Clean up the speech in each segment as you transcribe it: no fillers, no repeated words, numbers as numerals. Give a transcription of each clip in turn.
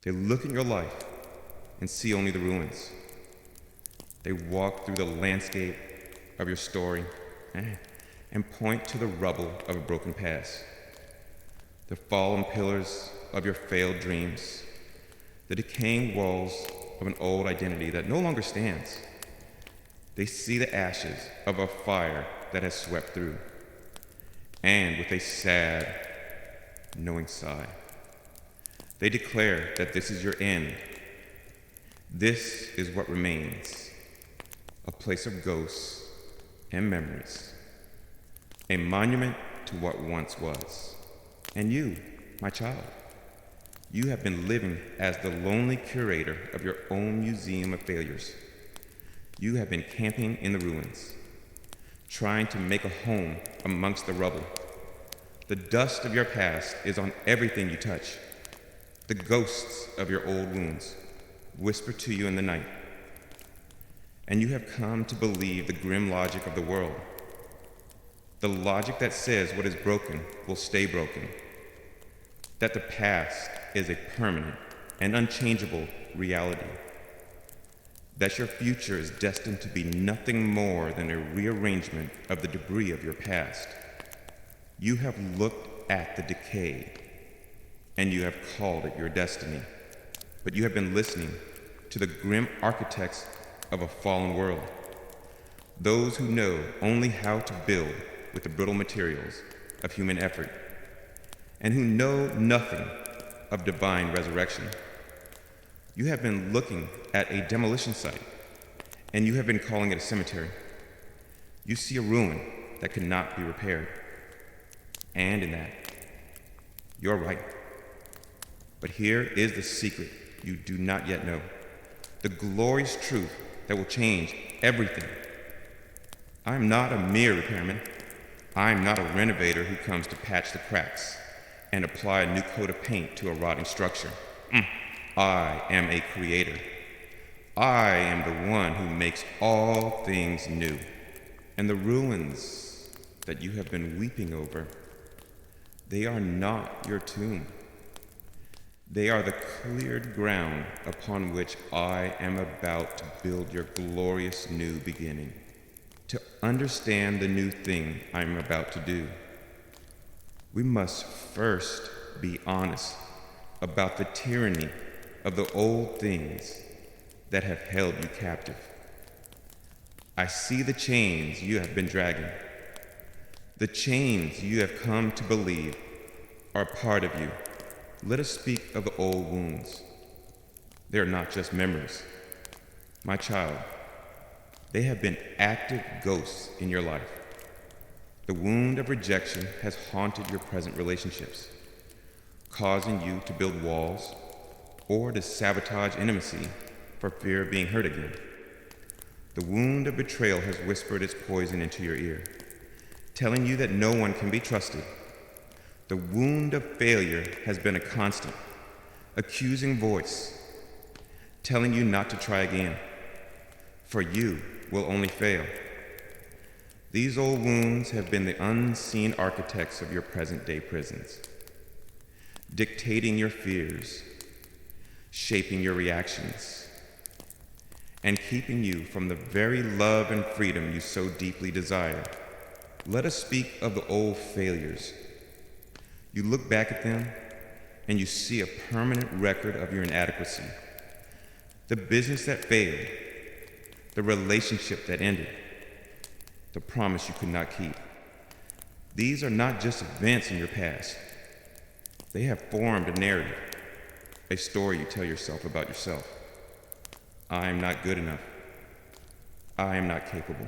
They look at your life and see only the ruins. They walk through the landscape of your story and point to the rubble of a broken past, the fallen pillars of your failed dreams, the decaying walls of an old identity that no longer stands. They see the ashes of a fire that has swept through, and with a sad, knowing sigh, they declare that this is your end. This is what remains, a place of ghosts and memories, a monument to what once was. And you, my child, you have been living as the lonely curator of your own museum of failures. You have been camping in the ruins, trying to make a home amongst the rubble. The dust of your past is on everything you touch. The ghosts of your old wounds whisper to you in the night. And you have come to believe the grim logic of the world. The logic that says what is broken will stay broken. That the past is a permanent and unchangeable reality. That your future is destined to be nothing more than a rearrangement of the debris of your past. You have looked at the decay, and you have called it your destiny. But you have been listening to the grim architects of a fallen world, those who know only how to build with the brittle materials of human effort, and who know nothing of divine resurrection. You have been looking at a demolition site, and you have been calling it a cemetery. You see a ruin that cannot be repaired. And in that, you're right. But here is the secret you do not yet know, the glorious truth that will change everything. I'm not a mere repairman. I'm not a renovator who comes to patch the cracks and apply a new coat of paint to a rotting structure. I am a creator. I am the one who makes all things new. And the ruins that you have been weeping over, they are not your tomb. They are the cleared ground upon which I am about to build your glorious new beginning. To understand the new thing I am about to do, we must first be honest about the tyranny of the old things that have held you captive. I see the chains you have been dragging, the chains you have come to believe are part of you. Let us speak of the old wounds. They are not just memories. My child, they have been active ghosts in your life. The wound of rejection has haunted your present relationships, causing you to build walls or to sabotage intimacy for fear of being hurt again. The wound of betrayal has whispered its poison into your ear, telling you that no one can be trusted. The wound of failure has been a constant, accusing voice, telling you not to try again, for you will only fail. These old wounds have been the unseen architects of your present-day prisons, dictating your fears, shaping your reactions, and keeping you from the very love and freedom you so deeply desire. Let us speak of the old failures. You look back at them, and you see a permanent record of your inadequacy. The business that failed, the relationship that ended, the promise you could not keep. These are not just events in your past. They have formed a narrative, a story you tell yourself about yourself. I am not good enough. I am not capable.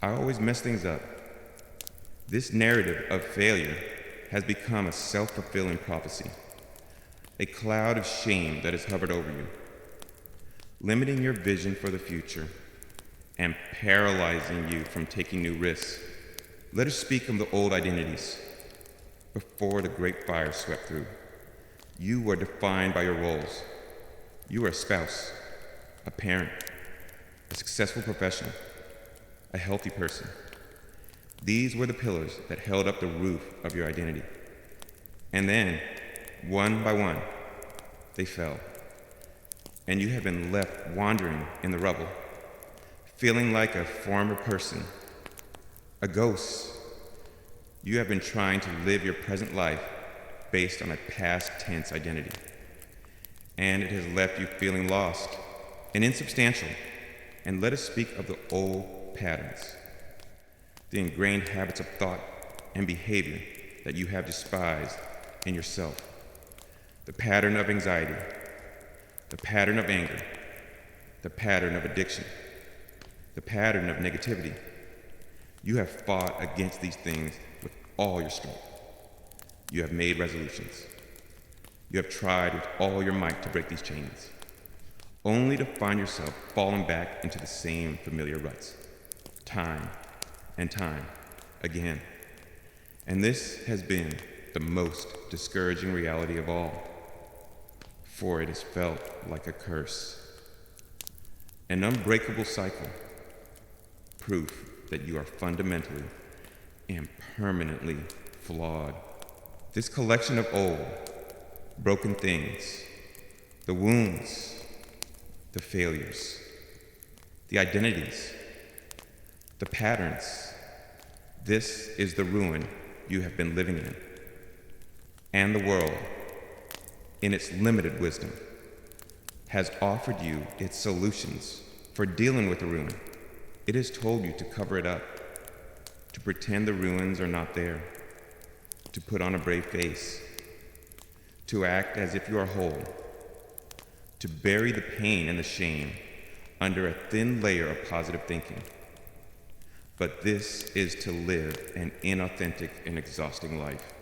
I always mess things up. This narrative of failure has become a self-fulfilling prophecy, a cloud of shame that has hovered over you, limiting your vision for the future and paralyzing you from taking new risks. Let us speak of the old identities. Before the great fire swept through, you were defined by your roles. You were a spouse, a parent, a successful professional, a healthy person. These were the pillars that held up the roof of your identity. And then, one by one, they fell, and you have been left wandering in the rubble, feeling like a former person, a ghost. You have been trying to live your present life based on a past tense identity, and it has left you feeling lost and insubstantial. And let us speak of the old patterns, the ingrained habits of thought and behavior that you have despised in yourself, the pattern of anxiety, the pattern of anger, the pattern of addiction, the pattern of negativity. You have fought against these things with all your strength. You have made resolutions. You have tried with all your might to break these chains, only to find yourself falling back into the same familiar ruts, time and time again. And this has been the most discouraging reality of all, for it has felt like a curse, an unbreakable cycle, proof that you are fundamentally and permanently flawed. This collection of old, broken things, the wounds, the failures, the identities, the patterns, this is the ruin you have been living in. And the world, in its limited wisdom, has offered you its solutions for dealing with the ruin. It has told you to cover it up, to pretend the ruins are not there, to put on a brave face, to act as if you are whole, to bury the pain and the shame under a thin layer of positive thinking. But this is to live an inauthentic and exhausting life.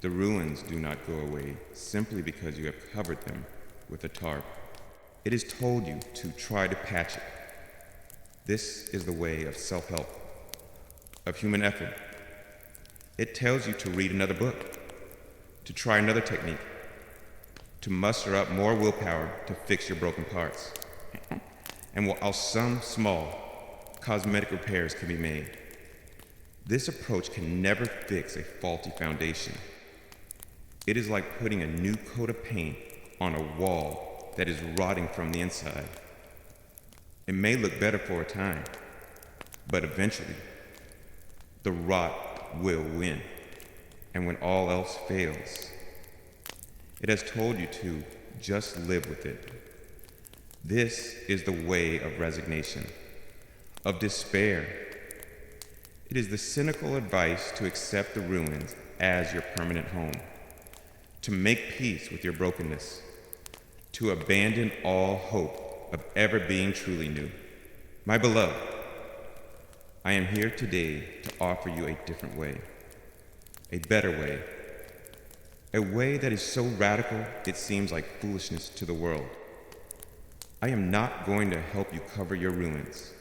The ruins do not go away simply because you have covered them with a tarp. It has told you to try to patch it. This is the way of self-help, of human effort. It tells you to read another book, to try another technique, to muster up more willpower to fix your broken parts. And while some small cosmetic repairs can be made, this approach can never fix a faulty foundation. It is like putting a new coat of paint on a wall that is rotting from the inside. It may look better for a time, but eventually, the rot will win. And when all else fails, it has told you to just live with it. This is the way of resignation, of despair. It is the cynical advice to accept the ruins as your permanent home, to make peace with your brokenness, to abandon all hope of ever being truly new. My beloved, I am here today to offer you a different way, a better way, a way that is so radical it seems like foolishness to the world. I am not going to help you cover your ruins.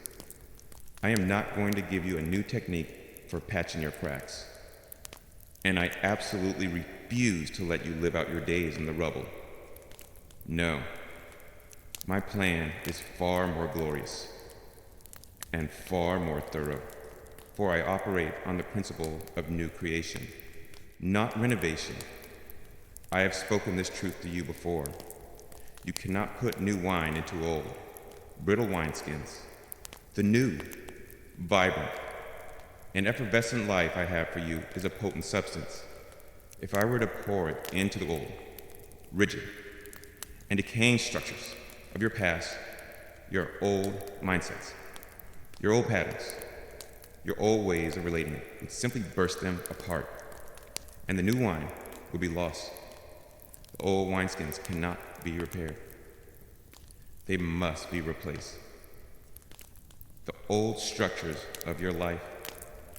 I am not going to give you a new technique for patching your cracks. And I absolutely refuse to let you live out your days in the rubble. No, my plan is far more glorious and far more thorough, for I operate on the principle of new creation, not renovation. I have spoken this truth to you before. You cannot put new wine into old, brittle wineskins. The new, vibrant, and effervescent life I have for you is a potent substance. If I were to pour it into the old, rigid, and decaying structures of your past, your old mindsets, your old patterns, your old ways of relating would simply burst them apart, and the new wine would be lost. The old wineskins cannot be repaired. They must be replaced. The old structures of your life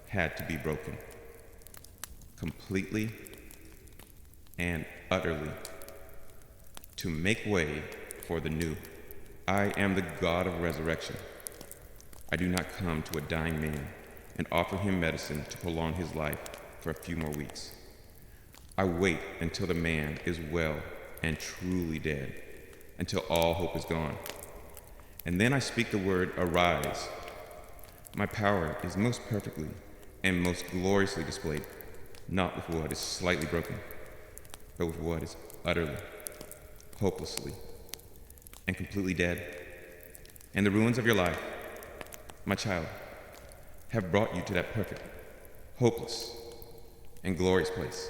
had to be broken, completely and utterly, to make way for the new. I am the God of resurrection. I do not come to a dying man and offer him medicine to prolong his life for a few more weeks. I wait until the man is well and truly dead, until all hope is gone. And then I speak the word, arise. My power is most perfectly and most gloriously displayed, not with what is slightly broken, but with what is utterly, hopelessly, and completely dead. And the ruins of your life, my child, have brought you to that perfect, hopeless, and glorious place.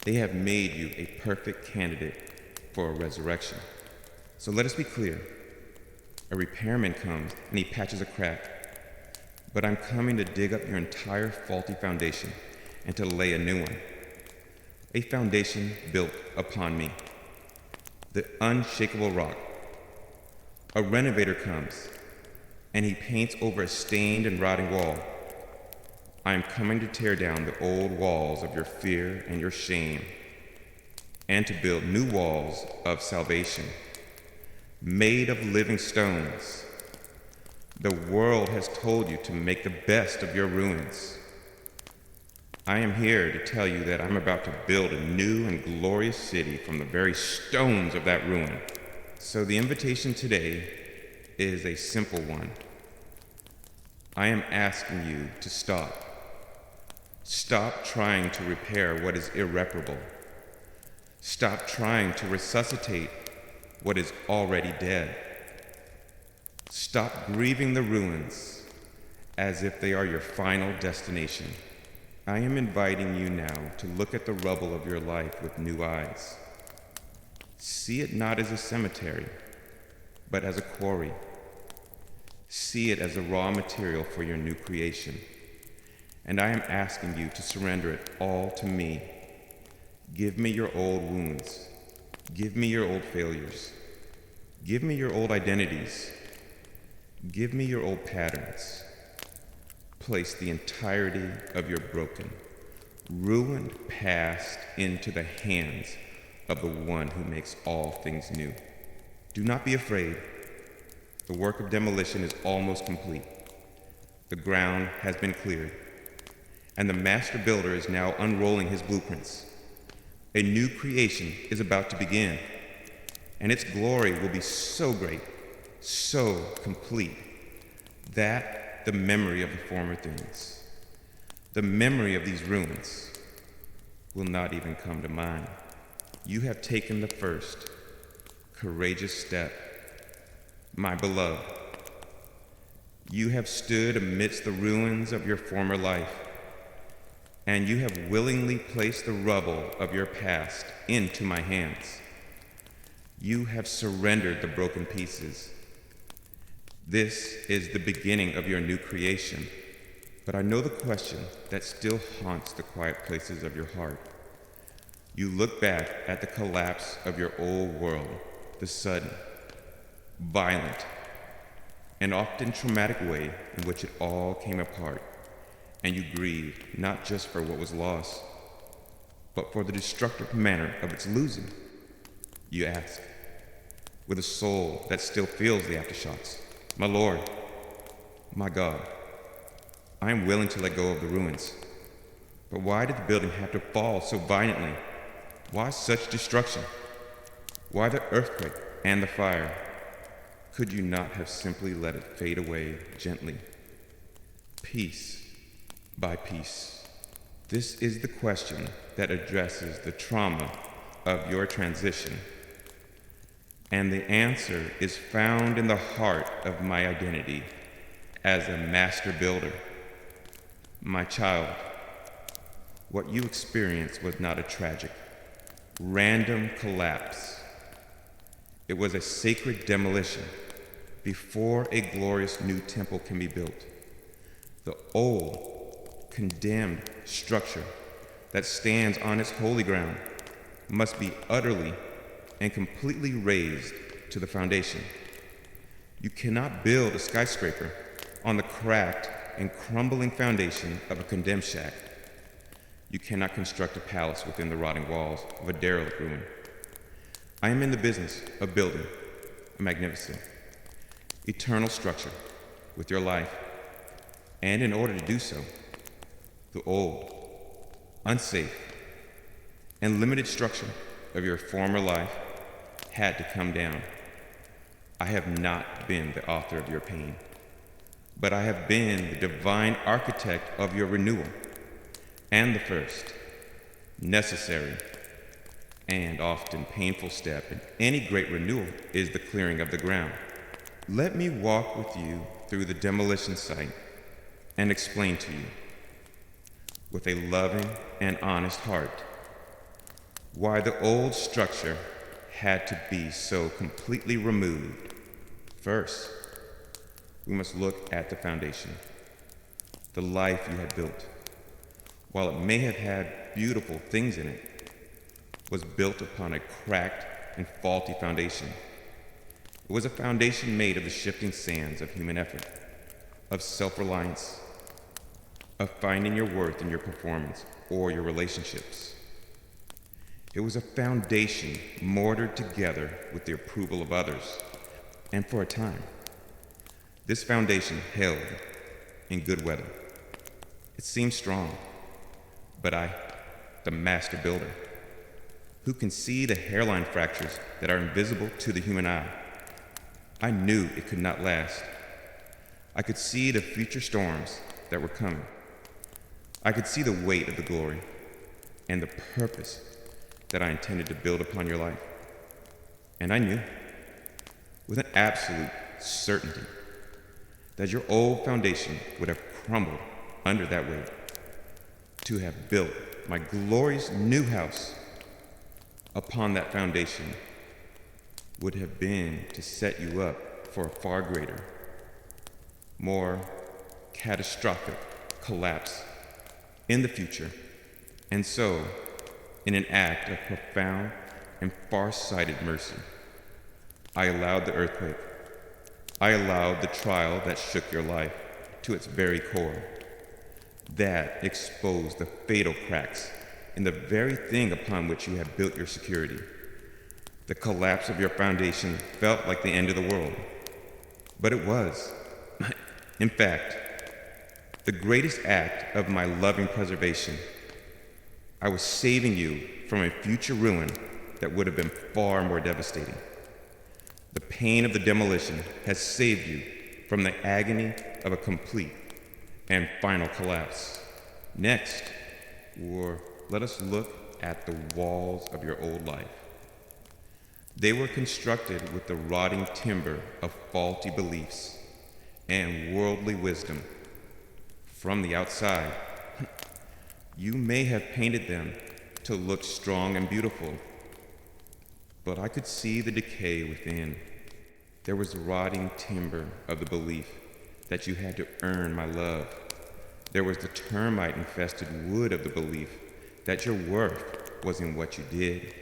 They have made you a perfect candidate for a resurrection. So let us be clear. A repairman comes and he patches a crack, but I'm coming to dig up your entire faulty foundation and to lay a new one. A foundation built upon me, the unshakable rock. A renovator comes and he paints over a stained and rotting wall. I am coming to tear down the old walls of your fear and your shame, and to build new walls of salvation, made of living stones. The world has told you to make the best of your ruins. I am here to tell you that I'm about to build a new and glorious city from the very stones of that ruin. So the invitation today is a simple one. I am asking you to stop. Stop trying to repair what is irreparable. Stop trying to resuscitate what is already dead. Stop grieving the ruins as if they are your final destination. I am inviting you now to look at the rubble of your life with new eyes. See it not as a cemetery, but as a quarry. See it as a raw material for your new creation. And I am asking you to surrender it all to me. Give me your old wounds. Give me your old failures. Give me your old identities. Give me your old patterns. Place the entirety of your broken, ruined past into the hands of the one who makes all things new. Do not be afraid. The work of demolition is almost complete. The ground has been cleared, and the master builder is now unrolling his blueprints. A new creation is about to begin, and its glory will be so great, so complete, that the memory of the former things, the memory of these ruins, will not even come to mind. You have taken the first courageous step, my beloved. You have stood amidst the ruins of your former life, and you have willingly placed the rubble of your past into my hands. You have surrendered the broken pieces. This is the beginning of your new creation, but I know the question that still haunts the quiet places of your heart. You look back at the collapse of your old world, the sudden, violent, and often traumatic way in which it all came apart, and you grieve not just for what was lost, but for the destructive manner of its losing. You ask, with a soul that still feels the aftershocks, my Lord, my God, I am willing to let go of the ruins, but why did the building have to fall so violently? Why such destruction? Why the earthquake and the fire? Could you not have simply let it fade away gently, piece by piece? This is the question that addresses the trauma of your transition, and the answer is found in the heart of my identity as a master builder. My child, what you experienced was not a tragic, random collapse. It was a sacred demolition before a glorious new temple can be built. The old, condemned structure that stands on its holy ground must be utterly and completely razed to the foundation. You cannot build a skyscraper on the cracked and crumbling foundation of a condemned shack. You cannot construct a palace within the rotting walls of a derelict ruin. I am in the business of building a magnificent, eternal structure with your life, and in order to do so, the old, unsafe, and limited structure of your former life had to come down. I have not been the author of your pain, but I have been the divine architect of your renewal, and the first, necessary, and often painful step in any great renewal is the clearing of the ground. Let me walk with you through the demolition site and explain to you, with a loving and honest heart, why the old structure had to be so completely removed. First, we must look at the foundation, the life you had built. While it may have had beautiful things in it, was built upon a cracked and faulty foundation. It was a foundation made of the shifting sands of human effort, of self-reliance, of finding your worth in your performance or your relationships. It was a foundation mortared together with the approval of others, and for a time, this foundation held in good weather. It seemed strong, but I, the master builder, who can see the hairline fractures that are invisible to the human eye, I knew it could not last. I could see the future storms that were coming. I could see the weight of the glory and the purpose that I intended to build upon your life. And I knew, with an absolute certainty, that your old foundation would have crumbled under that weight. To have built my glorious new house upon that foundation would have been to set you up for a far greater, more catastrophic collapse in the future. And so, in an act of profound and far-sighted mercy, I allowed the earthquake. I allowed the trial that shook your life to its very core, that exposed the fatal cracks in the very thing upon which you had built your security. The collapse of your foundation felt like the end of the world, but it was. In fact, the greatest act of my loving preservation. I was saving you from a future ruin that would have been far more devastating. The pain of the demolition has saved you from the agony of a complete and final collapse. Next, let us look at the walls of your old life. They were constructed with the rotting timber of faulty beliefs and worldly wisdom. From the outside, you may have painted them to look strong and beautiful, but I could see the decay within. There was the rotting timber of the belief that you had to earn my love. There was the termite-infested wood of the belief that your worth was in what you did.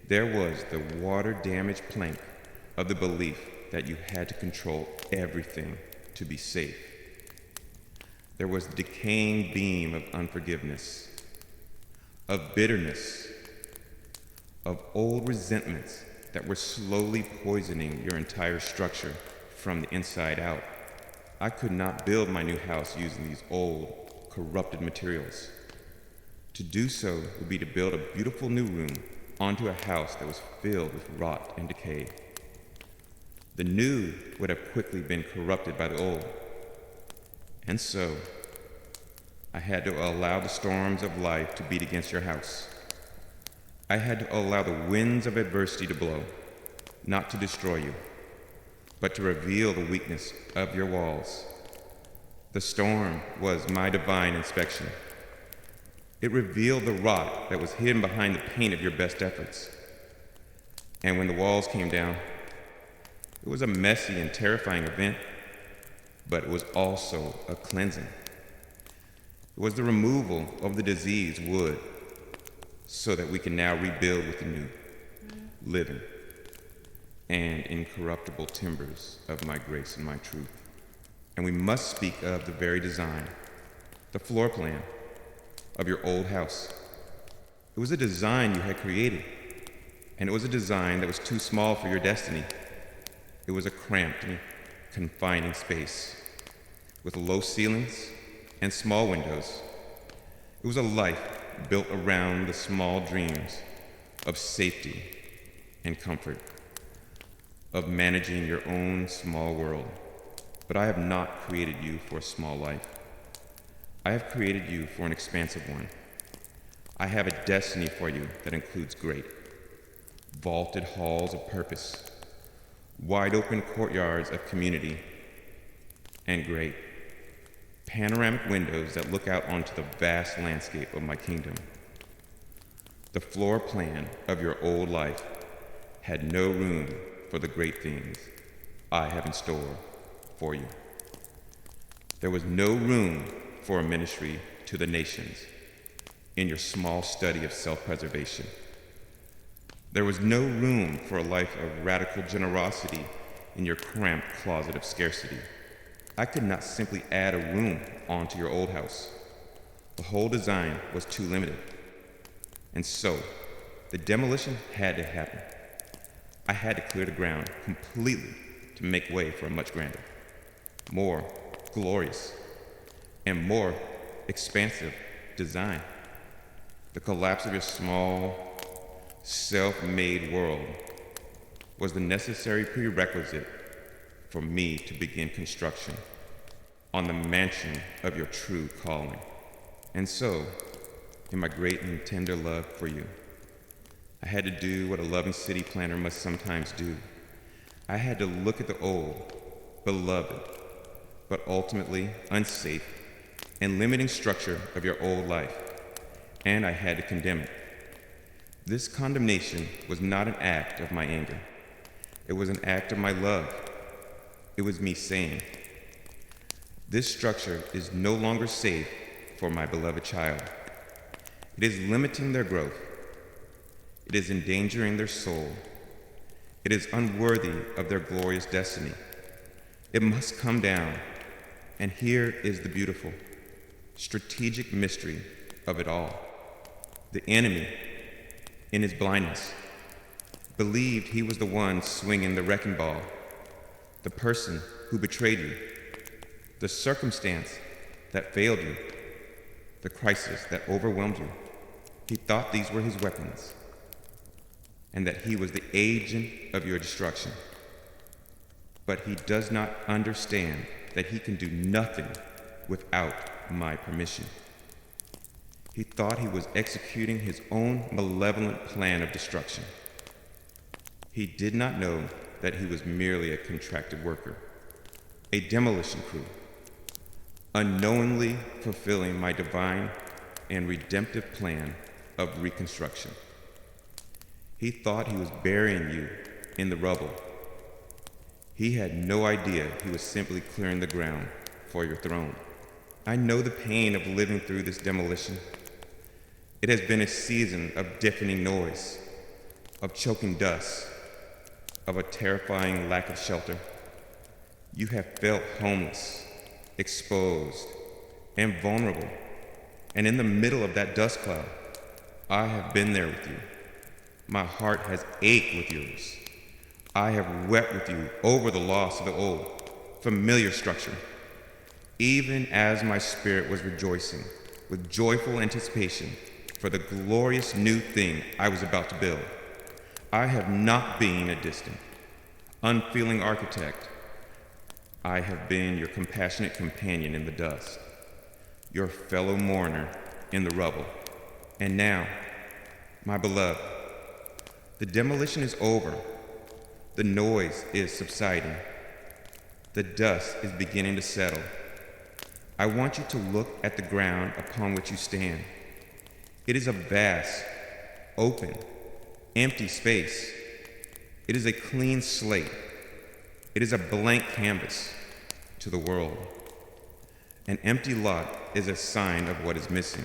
There was the water-damaged plank of the belief that you had to control everything to be safe. There was the decaying beam of unforgiveness, of bitterness, of old resentments that were slowly poisoning your entire structure from the inside out. I could not build my new house using these old, corrupted materials. To do so would be to build a beautiful new room onto a house that was filled with rot and decay. The new would have quickly been corrupted by the old. And so, I had to allow the storms of life to beat against your house. I had to allow the winds of adversity to blow, not to destroy you, but to reveal the weakness of your walls. The storm was my divine inspection. It revealed the rot that was hidden behind the paint of your best efforts. And when the walls came down, it was a messy and terrifying event, but it was also a cleansing. It was the removal of the diseased wood so that we can now rebuild with the new, living, and incorruptible timbers of my grace and my truth. And we must speak of the very design, the floor plan of your old house. It was a design you had created, and it was a design that was too small for your destiny. It was a cramped and confining space with low ceilings and small windows. It was a life built around the small dreams of safety and comfort, of managing your own small world. But I have not created you for a small life. I have created you for an expansive one. I have a destiny for you that includes great. vaulted halls of purpose, wide open courtyards of community, and great panoramic windows that look out onto the vast landscape of my kingdom. The floor plan of your old life had no room for the great things I have in store for you. There was no room for a ministry to the nations in your small study of self-preservation. There was no room for a life of radical generosity in your cramped closet of scarcity. I could not simply add a room onto your old house. The whole design was too limited. And so, the demolition had to happen. I had to clear the ground completely to make way for a much grander, more glorious, and more expansive design. The collapse of your small, self-made world was the necessary prerequisite for me to begin construction on the mansion of your true calling. And so, in my great and tender love for you, I had to do what a loving city planner must sometimes do. I had to look at the old, beloved, but ultimately unsafe and limiting structure of your old life, and I had to condemn it. This condemnation was not an act of my anger. It was an act of my love. It was me saying, this structure is no longer safe for my beloved child. It is limiting their growth. It is endangering their soul. It is unworthy of their glorious destiny. It must come down. And here is the beautiful, strategic mystery of it all. The enemy, in his blindness, believed he was the one swinging the wrecking ball, the person who betrayed you, the circumstance that failed you, the crisis that overwhelmed you. He thought these were his weapons, and that he was the agent of your destruction. But he does not understand that he can do nothing without my permission. He thought he was executing his own malevolent plan of destruction. He did not know that he was merely a contracted worker, a demolition crew, unknowingly fulfilling my divine and redemptive plan of reconstruction. He thought he was burying you in the rubble. He had no idea he was simply clearing the ground for your throne. I know the pain of living through this demolition. It has been a season of deafening noise, of choking dust, of a terrifying lack of shelter. You have felt homeless, exposed, and vulnerable. And in the middle of that dust cloud, I have been there with you. My heart has ached with yours. I have wept with you over the loss of the old, familiar structure, even as my spirit was rejoicing with joyful anticipation for the glorious new thing I was about to build. I have not been a distant, unfeeling architect. I have been your compassionate companion in the dust, your fellow mourner in the rubble. And now, my beloved, the demolition is over. The noise is subsiding. The dust is beginning to settle. I want you to look at the ground upon which you stand. It is a vast, open, empty space. It is a clean slate. It is a blank canvas to the world. An empty lot is a sign of what is missing,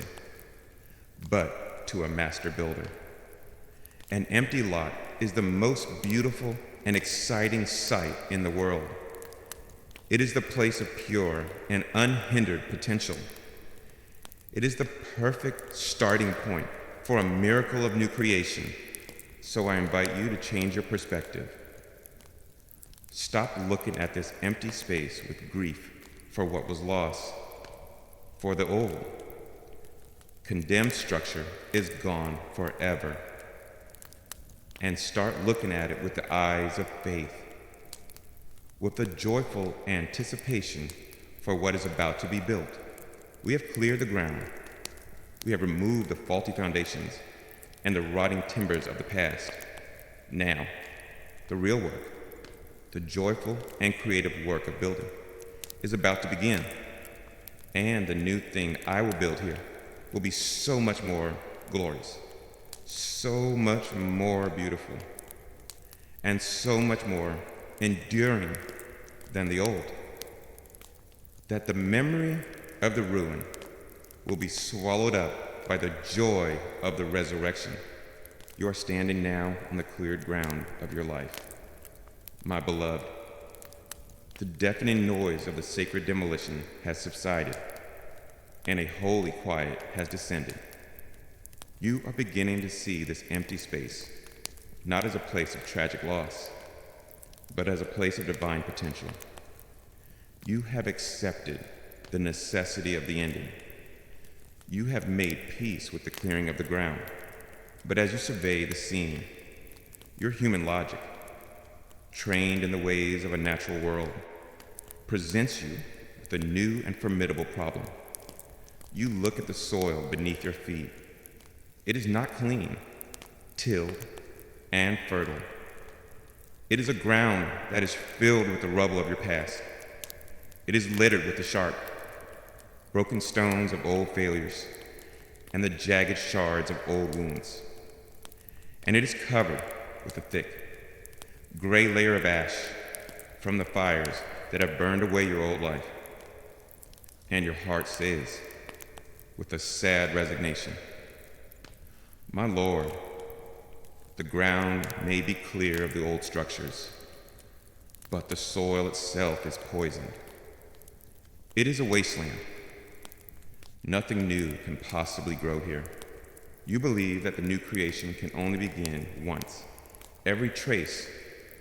but to a master builder. An empty lot is the most beautiful and exciting sight in the world. It is the place of pure and unhindered potential. It is the perfect starting point for a miracle of new creation. So I invite you to change your perspective. Stop looking at this empty space with grief for what was lost, for the old, condemned structure is gone forever. And start looking at it with the eyes of faith, with a joyful anticipation for what is about to be built. We have cleared the ground. We have removed the faulty foundations and the rotting timbers of the past. Now, the real work, the joyful and creative work of building, is about to begin. And the new thing I will build here will be so much more glorious, so much more beautiful, and so much more enduring than the old, that the memory of the ruin will be swallowed up by the joy of the resurrection. You are standing now on the cleared ground of your life. My beloved, the deafening noise of the sacred demolition has subsided, and a holy quiet has descended. You are beginning to see this empty space not as a place of tragic loss, but as a place of divine potential. You have accepted the necessity of the ending. You have made peace with the clearing of the ground. But as you survey the scene, your human logic, trained in the ways of a natural world, presents you with a new and formidable problem. You look at the soil beneath your feet. It is not clean, tilled, and fertile. It is a ground that is filled with the rubble of your past. It is littered with the sharp, broken stones of old failures and the jagged shards of old wounds. And it is covered with a thick, gray layer of ash from the fires that have burned away your old life. And your heart says, with a sad resignation, "My Lord, the ground may be clear of the old structures, but the soil itself is poisoned. It is a wasteland. Nothing new can possibly grow here. You believe that the new creation can only begin once. Every trace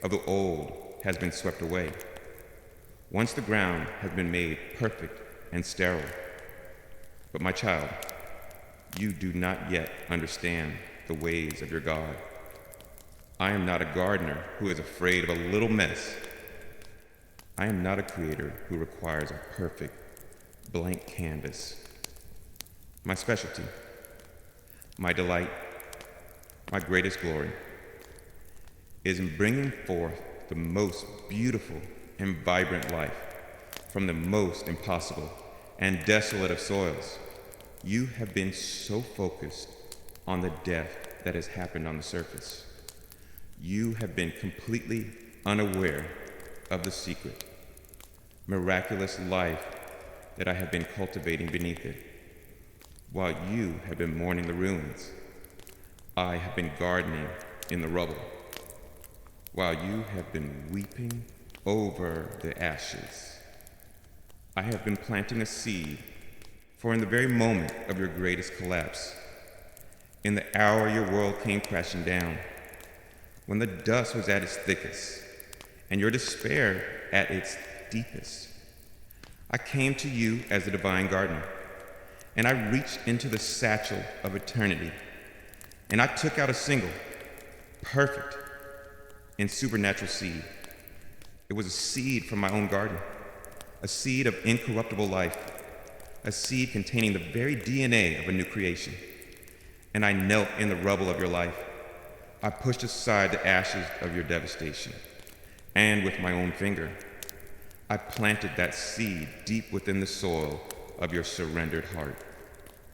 of the old has been swept away. Once the ground has been made perfect and sterile. But my child, you do not yet understand the ways of your God. I am not a gardener who is afraid of a little mess. I am not a creator who requires a perfect, blank canvas. My specialty, my delight, my greatest glory is in bringing forth the most beautiful and vibrant life from the most impossible and desolate of soils. You have been so focused on the death that has happened on the surface. You have been completely unaware of the secret, miraculous life that I have been cultivating beneath it. While you have been mourning the ruins, I have been gardening in the rubble. While you have been weeping over the ashes, I have been planting a seed for in the very moment of your greatest collapse, in the hour your world came crashing down, when the dust was at its thickest and your despair at its deepest, I came to you as the divine gardener, and I reached into the satchel of eternity, and I took out a single, perfect, and supernatural seed. It was a seed from my own garden, a seed of incorruptible life, a seed containing the very DNA of a new creation. And I knelt in the rubble of your life. I pushed aside the ashes of your devastation, and with my own finger, I planted that seed deep within the soil of your surrendered heart.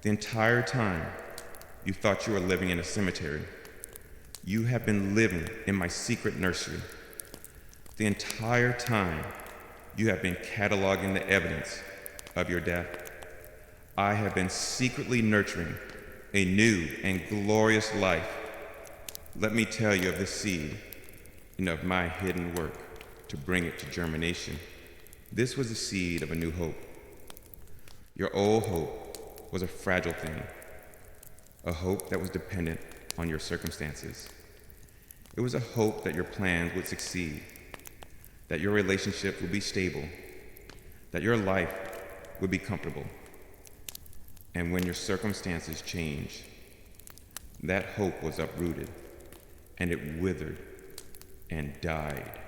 The entire time you thought you were living in a cemetery, you have been living in my secret nursery. The entire time you have been cataloging the evidence of your death. I have been secretly nurturing a new and glorious life. Let me tell you of this seed and of my hidden work to bring it to germination. This was the seed of a new hope. Your old hope was a fragile thing, a hope that was dependent on your circumstances. It was a hope that your plans would succeed, that your relationship would be stable, that your life would be comfortable. And when your circumstances changed, that hope was uprooted, and it withered and died.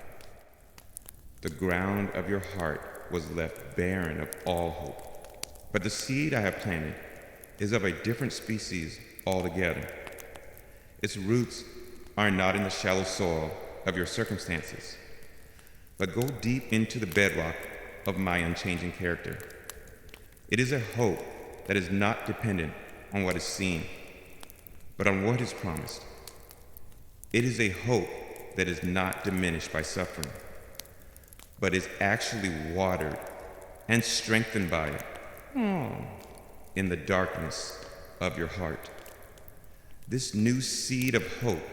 The ground of your heart was left barren of all hope. But the seed I have planted is of a different species altogether. Its roots are not in the shallow soil of your circumstances, but go deep into the bedrock of my unchanging character. It is a hope that is not dependent on what is seen, but on what is promised. It is a hope that is not diminished by suffering, but is actually watered and strengthened by it in the darkness of your heart. This new seed of hope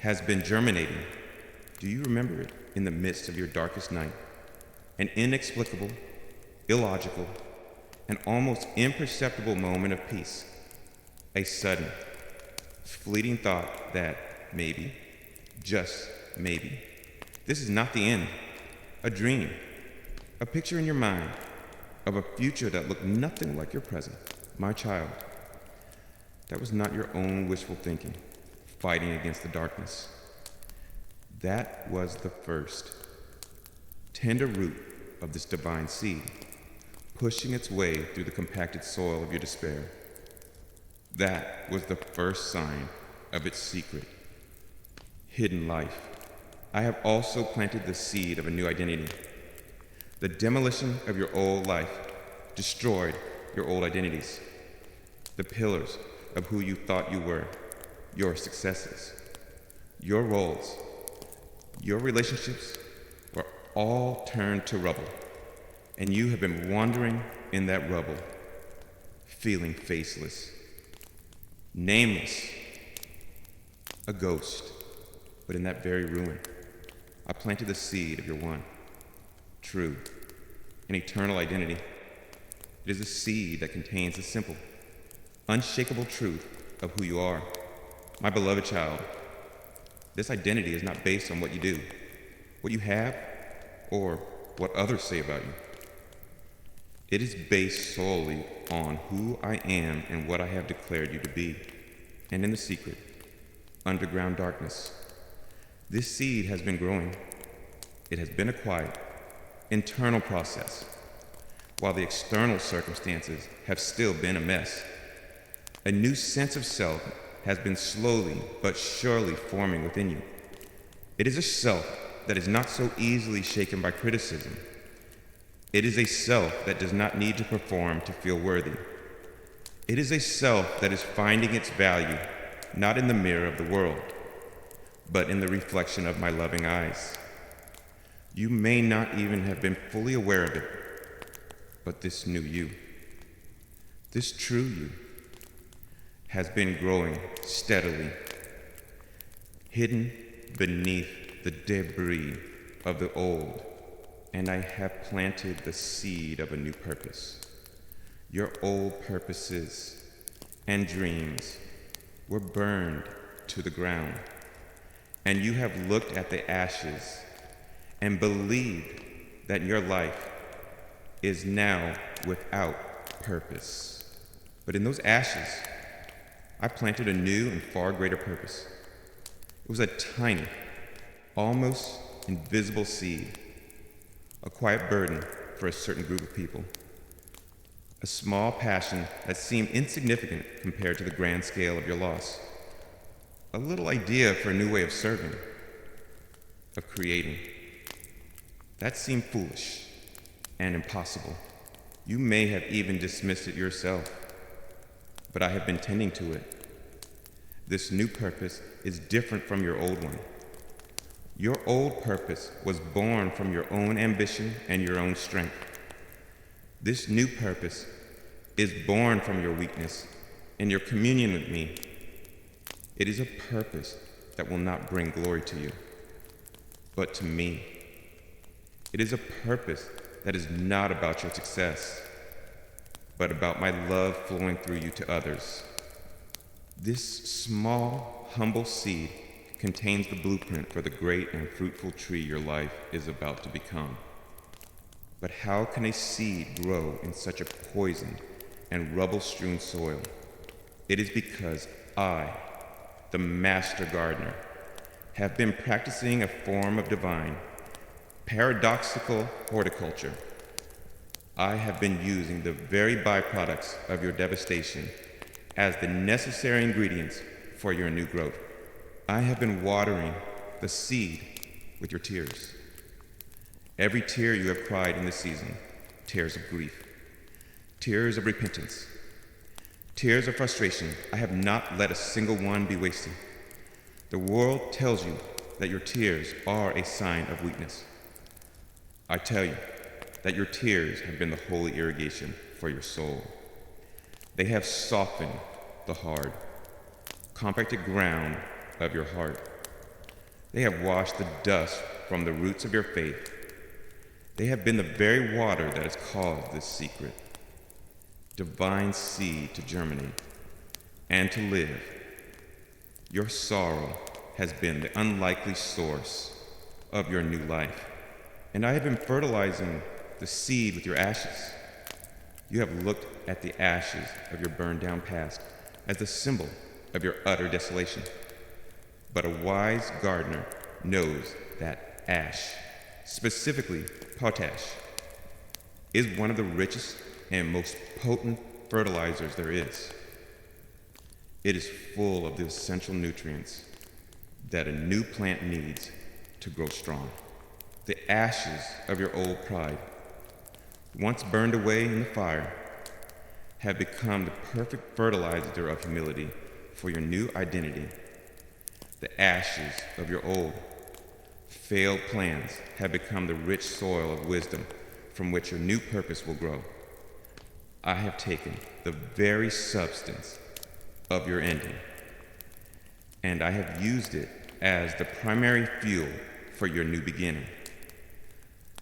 has been germinating. Do you remember it in the midst of your darkest night? An inexplicable, illogical, and almost imperceptible moment of peace. A sudden, fleeting thought that maybe, just maybe, this is not the end. A dream, a picture in your mind of a future that looked nothing like your present. My child, that was not your own wishful thinking, fighting against the darkness. That was the first tender root of this divine seed, pushing its way through the compacted soil of your despair. That was the first sign of its secret, hidden life. I have also planted the seed of a new identity. The demolition of your old life destroyed your old identities, the pillars of who you thought you were, your successes, your roles, your relationships were all turned to rubble, and you have been wandering in that rubble, feeling faceless, nameless, a ghost. But in that very ruin, I planted the seed of your one, true, and eternal identity. It is a seed that contains the simple, unshakable truth of who you are. My beloved child, this identity is not based on what you do, what you have, or what others say about you. It is based solely on who I am and what I have declared you to be, and in the secret, underground darkness. This seed has been growing. It has been a quiet, internal process, while the external circumstances have still been a mess. A new sense of self has been slowly but surely forming within you. It is a self that is not so easily shaken by criticism. It is a self that does not need to perform to feel worthy. It is a self that is finding its value not in the mirror of the world, but in the reflection of my loving eyes. You may not even have been fully aware of it, but this new you, this true you, has been growing steadily, hidden beneath the debris of the old, and I have planted the seed of a new purpose. Your old purposes and dreams were burned to the ground, and you have looked at the ashes and believed that your life is now without purpose. But in those ashes, I planted a new and far greater purpose. It was a tiny, almost invisible seed, a quiet burden for a certain group of people, a small passion that seemed insignificant compared to the grand scale of your loss, a little idea for a new way of serving, of creating. That seemed foolish and impossible. You may have even dismissed it yourself, but I have been tending to it. This new purpose is different from your old one. Your old purpose was born from your own ambition and your own strength. This new purpose is born from your weakness and your communion with me. It is a purpose that will not bring glory to you, but to me. It is a purpose that is not about your success, but about my love flowing through you to others. This small, humble seed contains the blueprint for the great and fruitful tree your life is about to become. But how can a seed grow in such a poisoned and rubble-strewn soil? It is because I, the master gardener, have been practicing a form of divine, paradoxical horticulture. I have been using the very byproducts of your devastation as the necessary ingredients for your new growth. I have been watering the seed with your tears. Every tear you have cried in this season, tears of grief, tears of repentance, tears of frustration. I have not let a single one be wasted. The world tells you that your tears are a sign of weakness. I tell you that your tears have been the holy irrigation for your soul. They have softened the hard, compacted ground of your heart. They have washed the dust from the roots of your faith. They have been the very water that has caused this secret divine seed to germinate and to live. Your sorrow has been the unlikely source of your new life. And I have been fertilizing the seed with your ashes. You have looked at the ashes of your burned down past as the symbol of your utter desolation. But a wise gardener knows that ash, specifically potash, is one of the richest and most potent fertilizers there is. It is full of the essential nutrients that a new plant needs to grow strong. The ashes of your old pride, once burned away in the fire, have become the perfect fertilizer of humility for your new identity. The ashes of your old, failed plans have become the rich soil of wisdom from which your new purpose will grow. I have taken the very substance of your ending, and I have used it as the primary fuel for your new beginning.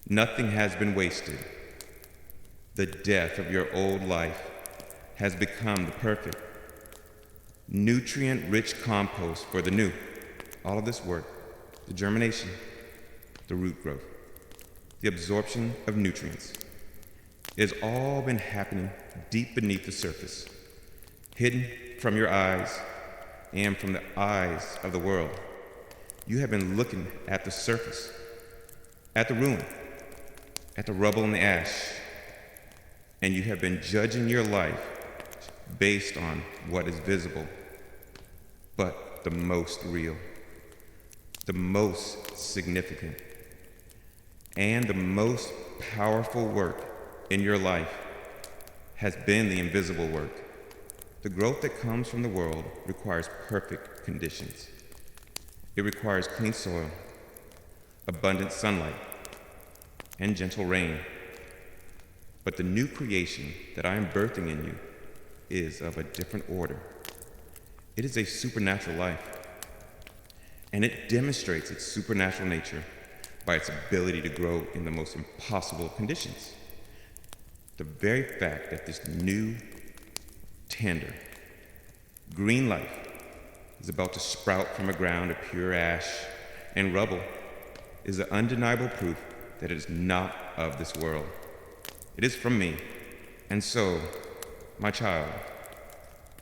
Nothing has been wasted. The death of your old life has become the perfect, nutrient-rich compost for the new. All of this work, the germination, the root growth, the absorption of nutrients, it has all been happening deep beneath the surface, hidden from your eyes and from the eyes of the world. You have been looking at the surface, at the ruin, at the rubble and the ash, and you have been judging your life based on what is visible, but the most real, the most significant, and the most powerful work in your life has been the invisible work. The growth that comes from the world requires perfect conditions. It requires clean soil, abundant sunlight, and gentle rain. But the new creation that I am birthing in you is of a different order. It is a supernatural life, and it demonstrates its supernatural nature by its ability to grow in the most impossible of conditions. The very fact that this new, tender, green life is about to sprout from a ground of pure ash and rubble is the undeniable proof that it is not of this world. It is from me. And so, my child,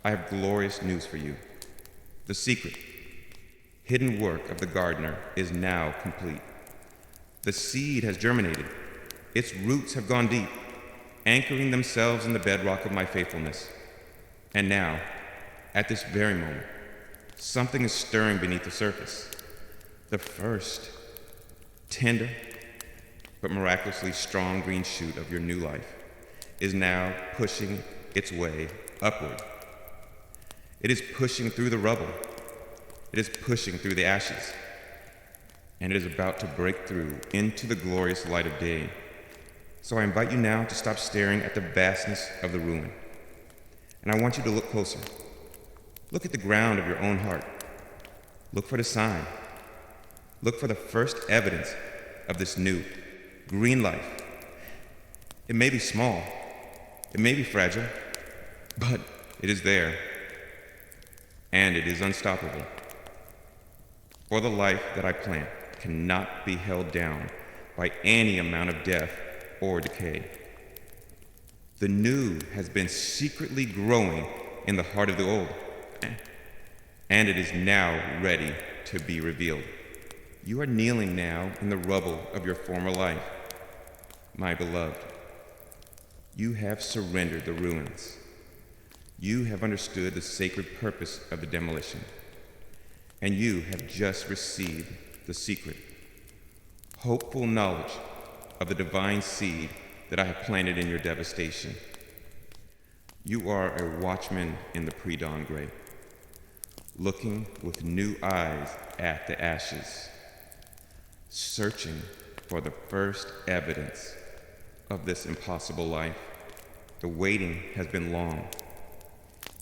I have glorious news for you. The secret, hidden work of the gardener is now complete. The seed has germinated. Its roots have gone deep, anchoring themselves in the bedrock of my faithfulness. And now, at this very moment, something is stirring beneath the surface. The first, tender, but miraculously strong green shoot of your new life is now pushing its way upward. It is pushing through the rubble. It is pushing through the ashes. And it is about to break through into the glorious light of day. So I invite you now to stop staring at the vastness of the ruin. And I want you to look closer. Look at the ground of your own heart. Look for the sign. Look for the first evidence of this new, green life. It may be small. It may be fragile. But it is there. And it is unstoppable. For the life that I plant cannot be held down by any amount of death or decay. The new has been secretly growing in the heart of the old, and it is now ready to be revealed. You are kneeling now in the rubble of your former life, my beloved. You have surrendered the ruins. You have understood the sacred purpose of the demolition, and you have just received the secret, hopeful knowledge of the divine seed that I have planted in your devastation. You are a watchman in the pre-dawn gray, looking with new eyes at the ashes, searching for the first evidence of this impossible life. The waiting has been long,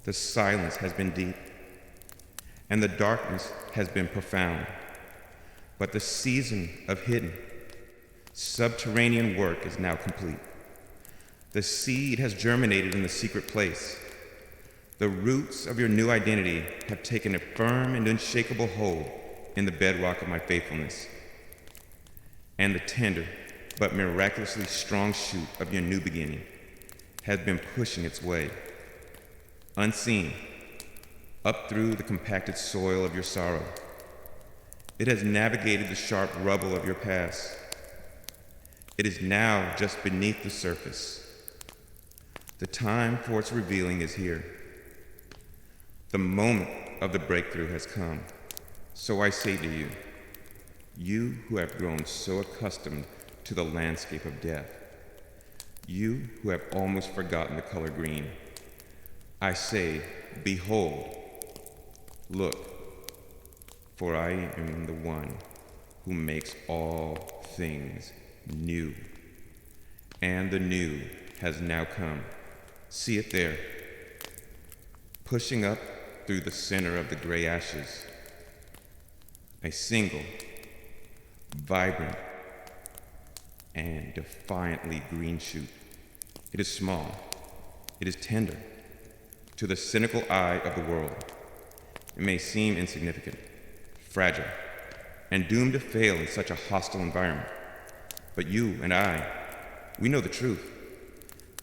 the silence has been deep, and the darkness has been profound. But the season of hidden, subterranean work is now complete. The seed has germinated in the secret place. The roots of your new identity have taken a firm and unshakable hold in the bedrock of my faithfulness. And the tender but miraculously strong shoot of your new beginning has been pushing its way, unseen, up through the compacted soil of your sorrow. It has navigated the sharp rubble of your past. It is now just beneath the surface. The time for its revealing is here. The moment of the breakthrough has come. So I say to you, you who have grown so accustomed to the landscape of death, you who have almost forgotten the color green, I say, behold, look, for I am the one who makes all things new. And the new has now come. See it there, pushing up through the center of the gray ashes, a single, vibrant, and defiantly green shoot. It is small, it is tender. To the cynical eye of the world, it may seem insignificant, fragile, and doomed to fail in such a hostile environment. But you and I, we know the truth.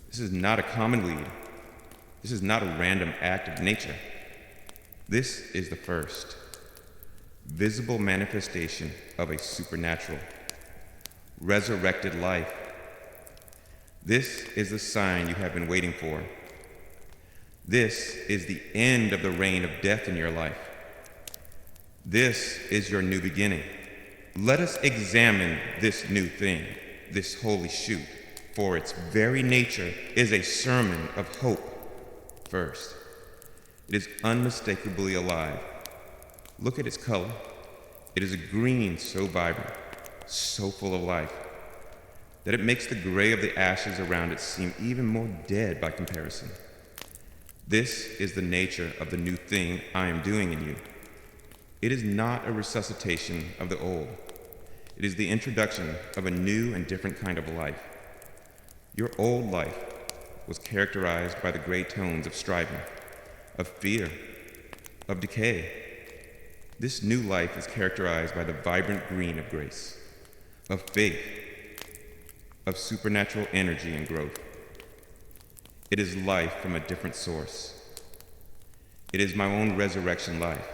This is not a common weed. This is not a random act of nature. This is the first visible manifestation of a supernatural, resurrected life. This is the sign you have been waiting for. This is the end of the reign of death in your life. This is your new beginning. Let us examine this new thing, this holy shoot, for its very nature is a sermon of hope. First, it is unmistakably alive. Look at its color. It is a green so vibrant, so full of life, that it makes the gray of the ashes around it seem even more dead by comparison. This is the nature of the new thing I am doing in you. It is not a resuscitation of the old. It is the introduction of a new and different kind of life. Your old life was characterized by the gray tones of striving, of fear, of decay. This new life is characterized by the vibrant green of grace, of faith, of supernatural energy and growth. It is life from a different source. It is my own resurrection life,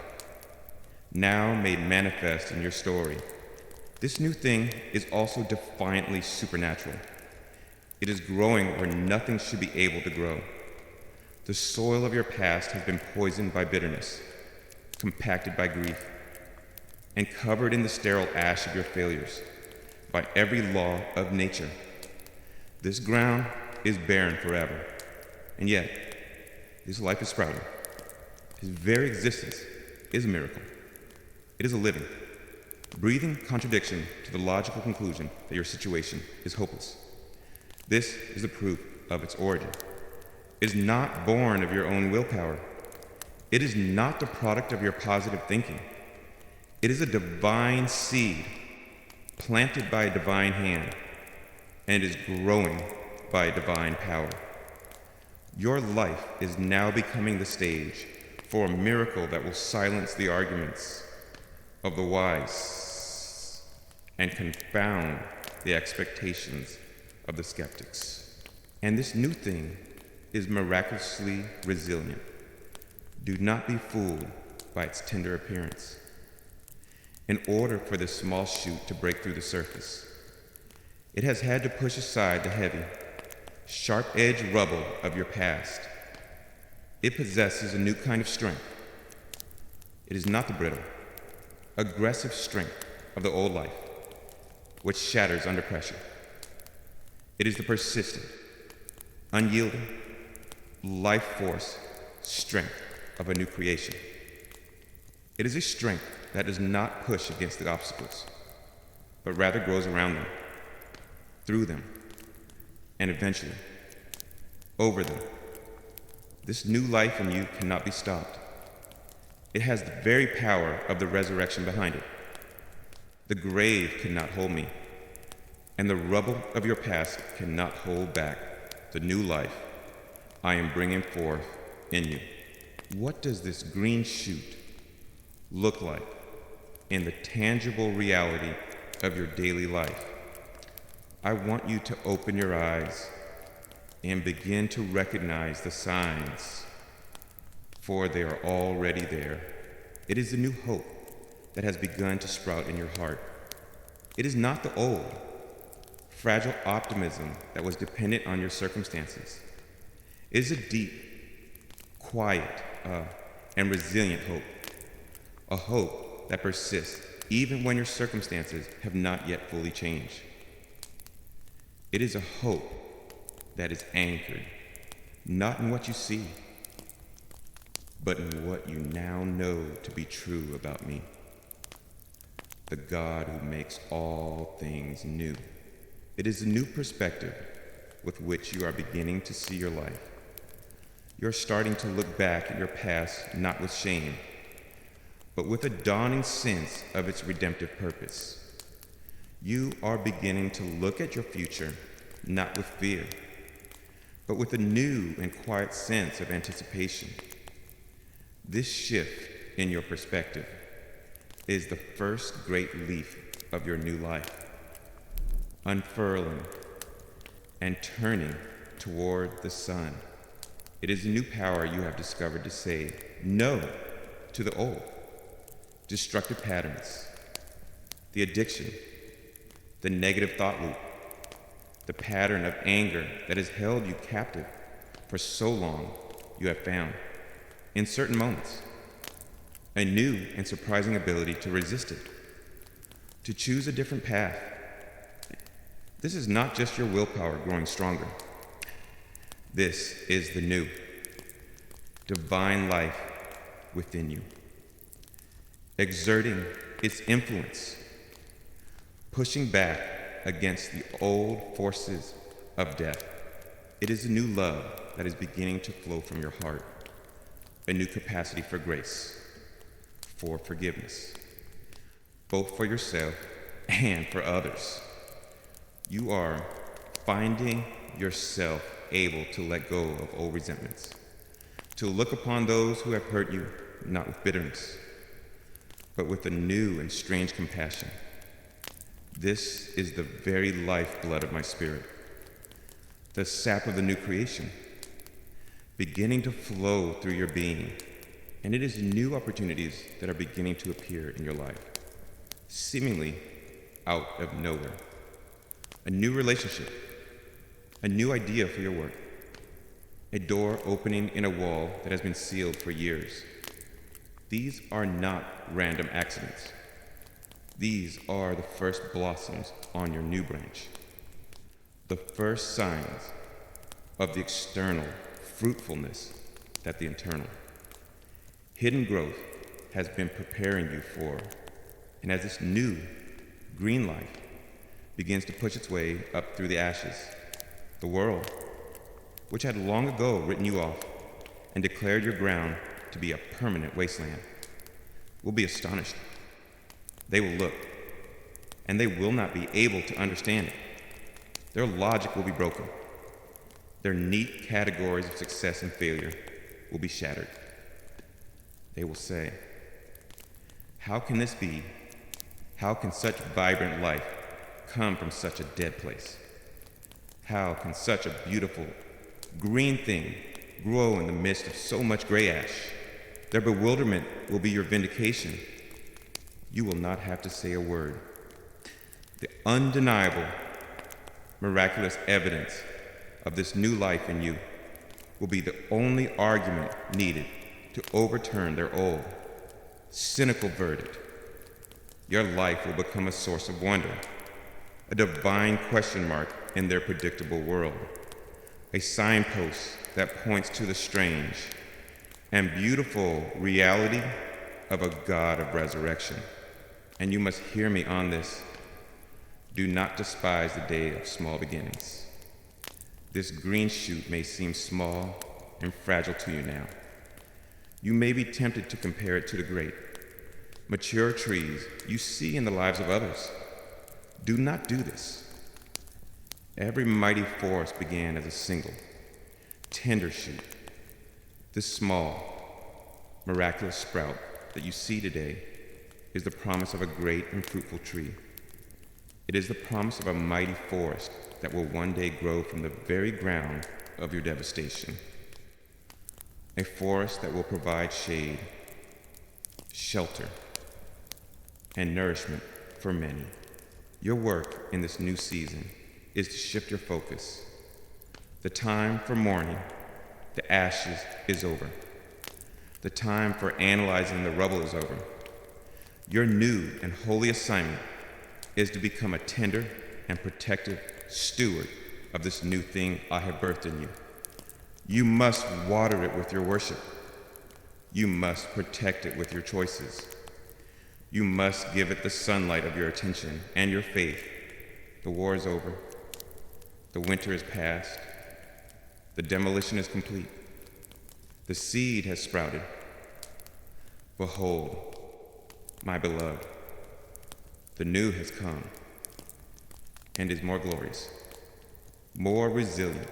now made manifest in your story. This new thing is also defiantly supernatural. It is growing where nothing should be able to grow. The soil of your past has been poisoned by bitterness, compacted by grief, and covered in the sterile ash of your failures by every law of nature. This ground is barren forever, and yet this life is sprouting. His very existence is a miracle. It is a living, breathing contradiction to the logical conclusion that your situation is hopeless. This is the proof of its origin. It is not born of your own willpower. It is not the product of your positive thinking. It is a divine seed planted by a divine hand and is growing by divine power. Your life is now becoming the stage for a miracle that will silence the arguments of the wise and confound the expectations of the skeptics. And this new thing is miraculously resilient. Do not be fooled by its tender appearance. In order for this small shoot to break through the surface, it has had to push aside the heavy, sharp-edged rubble of your past. It possesses a new kind of strength. It is not the brittle, aggressive strength of the old life, which shatters under pressure. It is the persistent, unyielding, life force strength of a new creation. It is a strength that does not push against the obstacles, but rather grows around them, through them, and eventually, over them. This new life in you cannot be stopped. It has the very power of the resurrection behind it. The grave cannot hold me, and the rubble of your past cannot hold back the new life I am bringing forth in you. What does this green shoot look like in the tangible reality of your daily life? I want you to open your eyes and begin to recognize the signs, for they are already there. It is the new hope that has begun to sprout in your heart. It is not the old, fragile optimism that was dependent on your circumstances. It is a deep, quiet, and resilient hope. A hope that persists even when your circumstances have not yet fully changed. It is a hope that is anchored, not in what you see, but in what you now know to be true about me, the God who makes all things new. It is a new perspective with which you are beginning to see your life. You're starting to look back at your past not with shame, but with a dawning sense of its redemptive purpose. You are beginning to look at your future not with fear, but with a new and quiet sense of anticipation. This shift in your perspective is the first great leaf of your new life, unfurling and turning toward the sun. It is a new power you have discovered to say no to the old, destructive patterns, the addiction, the negative thought loop, the pattern of anger that has held you captive for so long. You have found, in certain moments, a new and surprising ability to resist it, to choose a different path. This is not just your willpower growing stronger. This is the new, divine life within you, exerting its influence, pushing back against the old forces of death. It is a new love that is beginning to flow from your heart, a new capacity for grace, for forgiveness, both for yourself and for others. You are finding yourself able to let go of old resentments, to look upon those who have hurt you not with bitterness, but with a new and strange compassion. This is the very lifeblood of my spirit, the sap of the new creation, beginning to flow through your being, and it is new opportunities that are beginning to appear in your life, seemingly out of nowhere. A new relationship, a new idea for your work, a door opening in a wall that has been sealed for years. These are not random accidents. These are the first blossoms on your new branch, the first signs of the external fruitfulness that the internal. Hidden growth has been preparing you for, and as this new green life begins to push its way up through the ashes, the world, which had long ago written you off and declared your ground to be a permanent wasteland, will be astonished. They will look, and they will not be able to understand it. Their logic will be broken. Their neat categories of success and failure will be shattered. They will say, "How can this be? How can such vibrant life come from such a dead place? How can such a beautiful green thing grow in the midst of so much gray ash?" Their bewilderment will be your vindication. You will not have to say a word. The undeniable, miraculous evidence of this new life in you will be the only argument needed to overturn their old, cynical verdict. Your life will become a source of wonder, a divine question mark in their predictable world, a signpost that points to the strange and beautiful reality of a God of resurrection. And you must hear me on this. Do not despise the day of small beginnings. This green shoot may seem small and fragile to you now. You may be tempted to compare it to the great, mature trees you see in the lives of others. Do not do this. Every mighty forest began as a single, tender shoot. This small, miraculous sprout that you see today is the promise of a great and fruitful tree. It is the promise of a mighty forest that will one day grow from the very ground of your devastation. A forest that will provide shade, shelter, and nourishment for many. Your work in this new season is to shift your focus. The time for mourning the ashes is over. The time for analyzing the rubble is over. Your new and holy assignment is to become a tender and protective steward of this new thing I have birthed in you. You must water it with your worship. You must protect it with your choices. You must give it the sunlight of your attention and your faith. The war is over. The winter is past. The demolition is complete. The seed has sprouted. Behold, my beloved, the new has come and is more glorious, more resilient,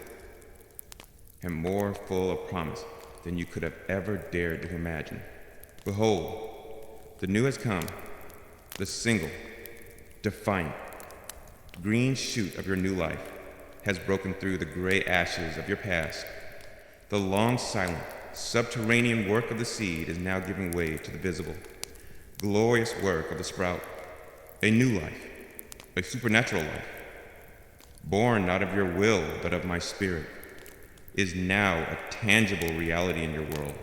and more full of promise than you could have ever dared to imagine. Behold, the new has come, the single, defiant, green shoot of your new life has broken through the gray ashes of your past. The long silent, subterranean work of the seed is now giving way to the visible, glorious work of the sprout. A new life, a supernatural life, born not of your will but of my spirit, is now a tangible reality in your world.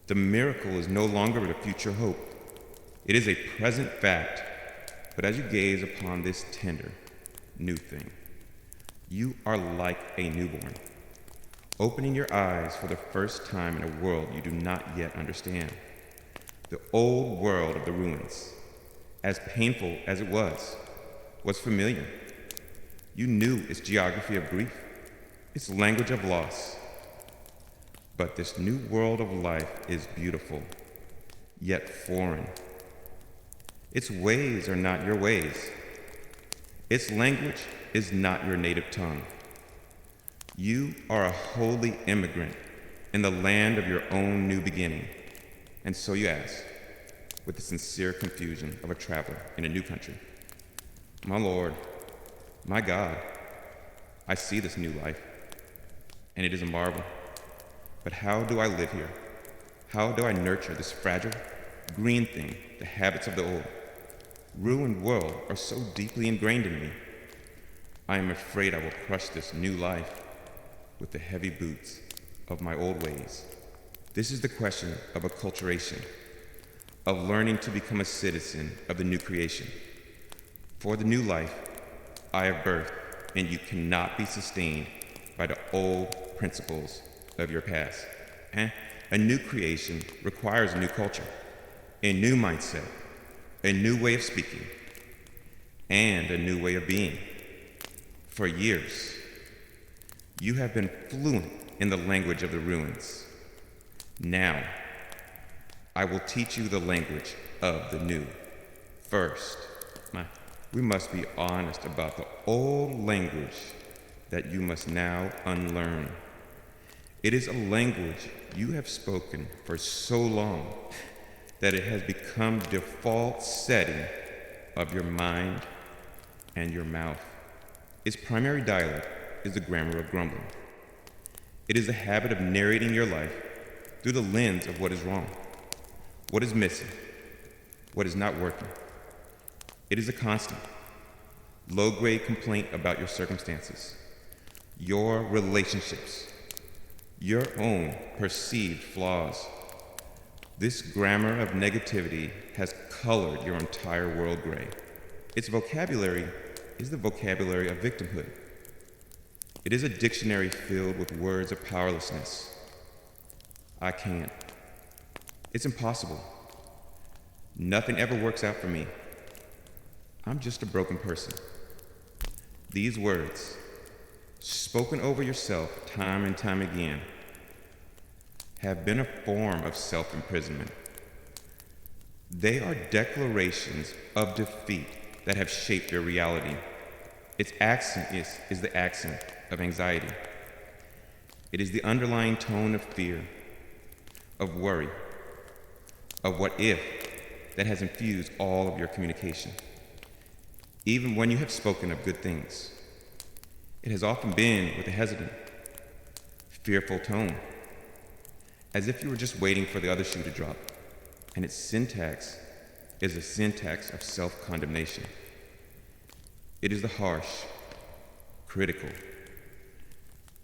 The miracle is no longer a future hope. It is a present fact. But as you gaze upon this tender, new thing, you are like a newborn, opening your eyes for the first time in a world you do not yet understand. The old world of the ruins, as painful as it was familiar. You knew its geography of grief, its language of loss. But this new world of life is beautiful, yet foreign. Its ways are not your ways. Its language is not your native tongue. You are a holy immigrant in the land of your own new beginning. And so you ask, with the sincere confusion of a traveler in a new country, my Lord, my God, I see this new life, and it is a marvel. But how do I live here? How do I nurture this fragile, green thing, the habits of the old? Ruined world are so deeply ingrained in me. I am afraid I will crush this new life with the heavy boots of my old ways. This is the question of acculturation, of learning to become a citizen of the new creation. For the new life I have birthed, and you cannot be sustained by the old principles of your past. A new creation requires a new culture, a new mindset, a new way of speaking, and a new way of being. For years, you have been fluent in the language of the ruins. Now, I will teach you the language of the new. First, we must be honest about the old language that you must now unlearn. It is a language you have spoken for so long that it has become the default setting of your mind and your mouth. Its primary dialect is the grammar of grumbling. It is the habit of narrating your life through the lens of what is wrong, what is missing, what is not working. It is a constant, low-grade complaint about your circumstances, your relationships, your own perceived flaws. This grammar of negativity has colored your entire world gray. Its vocabulary is the vocabulary of victimhood. It is a dictionary filled with words of powerlessness. I can't. It's impossible. Nothing ever works out for me. I'm just a broken person. These words, spoken over yourself time and time again, have been a form of self-imprisonment. They are declarations of defeat that have shaped your reality. Its accent is the accent of anxiety. It is the underlying tone of fear, of worry, of what if that has infused all of your communication. Even when you have spoken of good things, it has often been with a hesitant, fearful tone, as if you were just waiting for the other shoe to drop, and its syntax is a syntax of self-condemnation. It is the harsh, critical,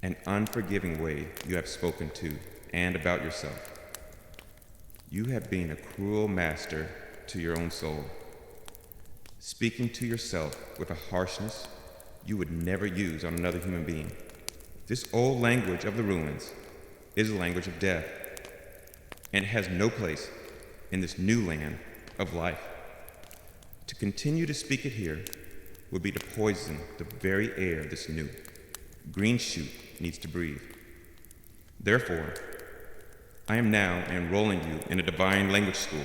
and unforgiving way you have spoken to and about yourself. You have been a cruel master to your own soul, speaking to yourself with a harshness you would never use on another human being. This old language of the ruins is a language of death, and it has no place in this new land of life. To continue to speak it here would be to poison the very air this new green shoot needs to breathe. Therefore, I am now enrolling you in a divine language school,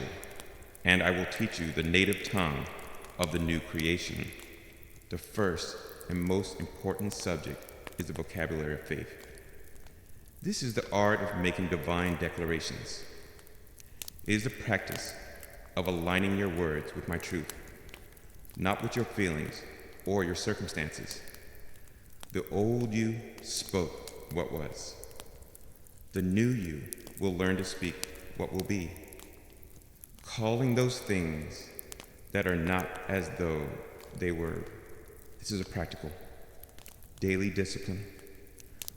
and I will teach you the native tongue of the new creation. The first and most important subject is the vocabulary of faith. This is the art of making divine declarations. It is the practice of aligning your words with my truth, not with your feelings or your circumstances. The old you spoke what was. The new you will learn to speak what will be, calling those things that are not as though they were. This is a practical, daily discipline.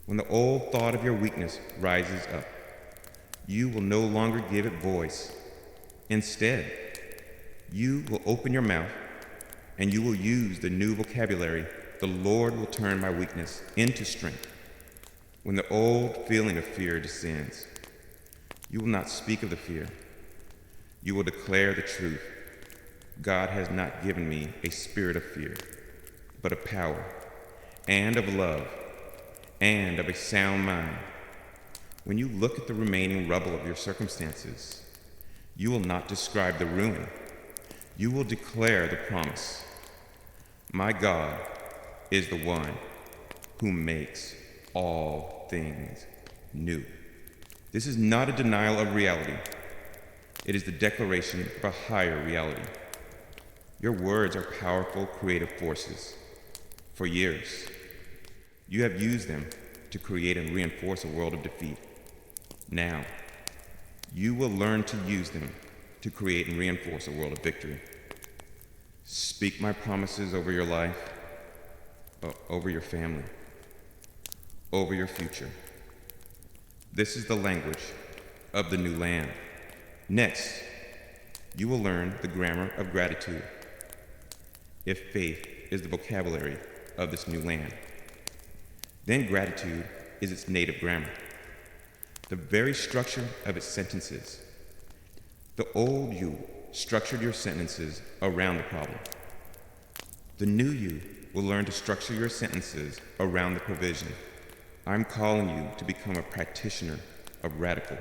When the old thought of your weakness rises up, you will no longer give it voice. Instead, you will open your mouth and you will use the new vocabulary. The Lord will turn my weakness into strength. When the old feeling of fear descends, you will not speak of the fear. You will declare the truth. God has not given me a spirit of fear, but of power, and of love, and of a sound mind. When you look at the remaining rubble of your circumstances, you will not describe the ruin. You will declare the promise. My God is the one who makes all things new. This is not a denial of reality. It is the declaration of a higher reality. Your words are powerful creative forces. For years, you have used them to create and reinforce a world of defeat. Now, you will learn to use them to create and reinforce a world of victory. Speak my promises over your life, over your family, over your future. This is the language of the new land. Next, you will learn the grammar of gratitude. If faith is the vocabulary of this new land, then gratitude is its native grammar, the very structure of its sentences. The old you structured your sentences around the problem. The new you will learn to structure your sentences around the provision. I'm calling you to become a practitioner of radical,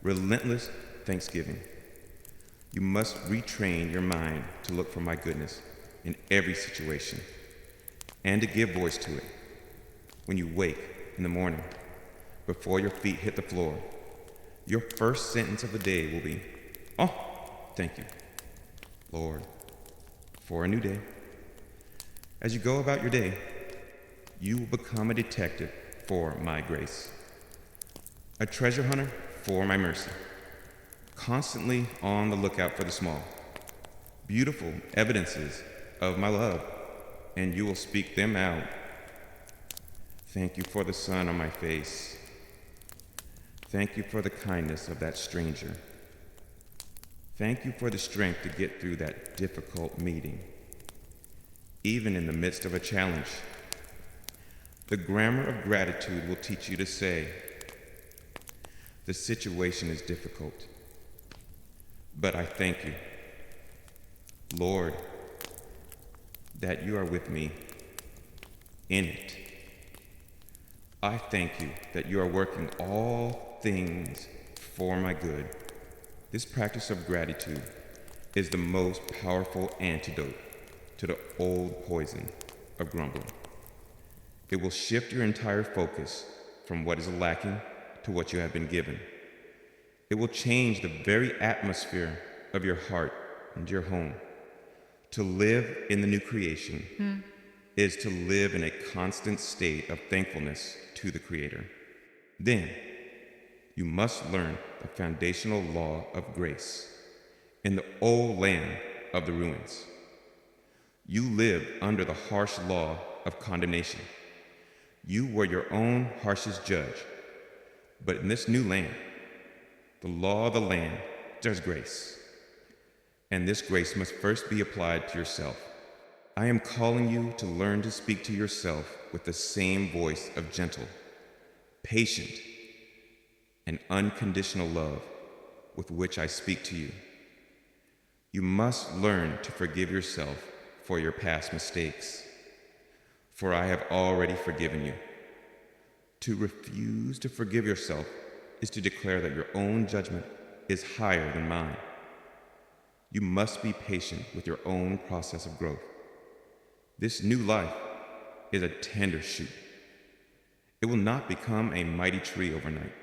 relentless thanksgiving. You must retrain your mind to look for my goodness in every situation and to give voice to it. When you wake in the morning, before your feet hit the floor, your first sentence of the day will be, "Oh, thank you, Lord, for a new day." As you go about your day, you will become a detective for my grace, a treasure hunter for my mercy, constantly on the lookout for the small, beautiful evidences of my love, and you will speak them out. Thank you for the sun on my face. Thank you for the kindness of that stranger. Thank you for the strength to get through that difficult meeting, even in the midst of a challenge. The grammar of gratitude will teach you to say, the situation is difficult, but I thank you, Lord, that you are with me in it. I thank you that you are working all things for my good. This practice of gratitude is the most powerful antidote to the old poison of grumbling. It will shift your entire focus from what is lacking to what you have been given. It will change the very atmosphere of your heart and your home. To live in the new creation is to live in a constant state of thankfulness to the Creator. Then, you must learn the foundational law of grace in the old land of the ruins. You lived under the harsh law of condemnation. You were your own harshest judge. But in this new land, the law of the land, there's grace. And this grace must first be applied to yourself. I am calling you to learn to speak to yourself with the same voice of gentle, patient, and unconditional love with which I speak to you. You must learn to forgive yourself for your past mistakes, for I have already forgiven you. To refuse to forgive yourself is to declare that your own judgment is higher than mine. You must be patient with your own process of growth. This new life is a tender shoot. It will not become a mighty tree overnight.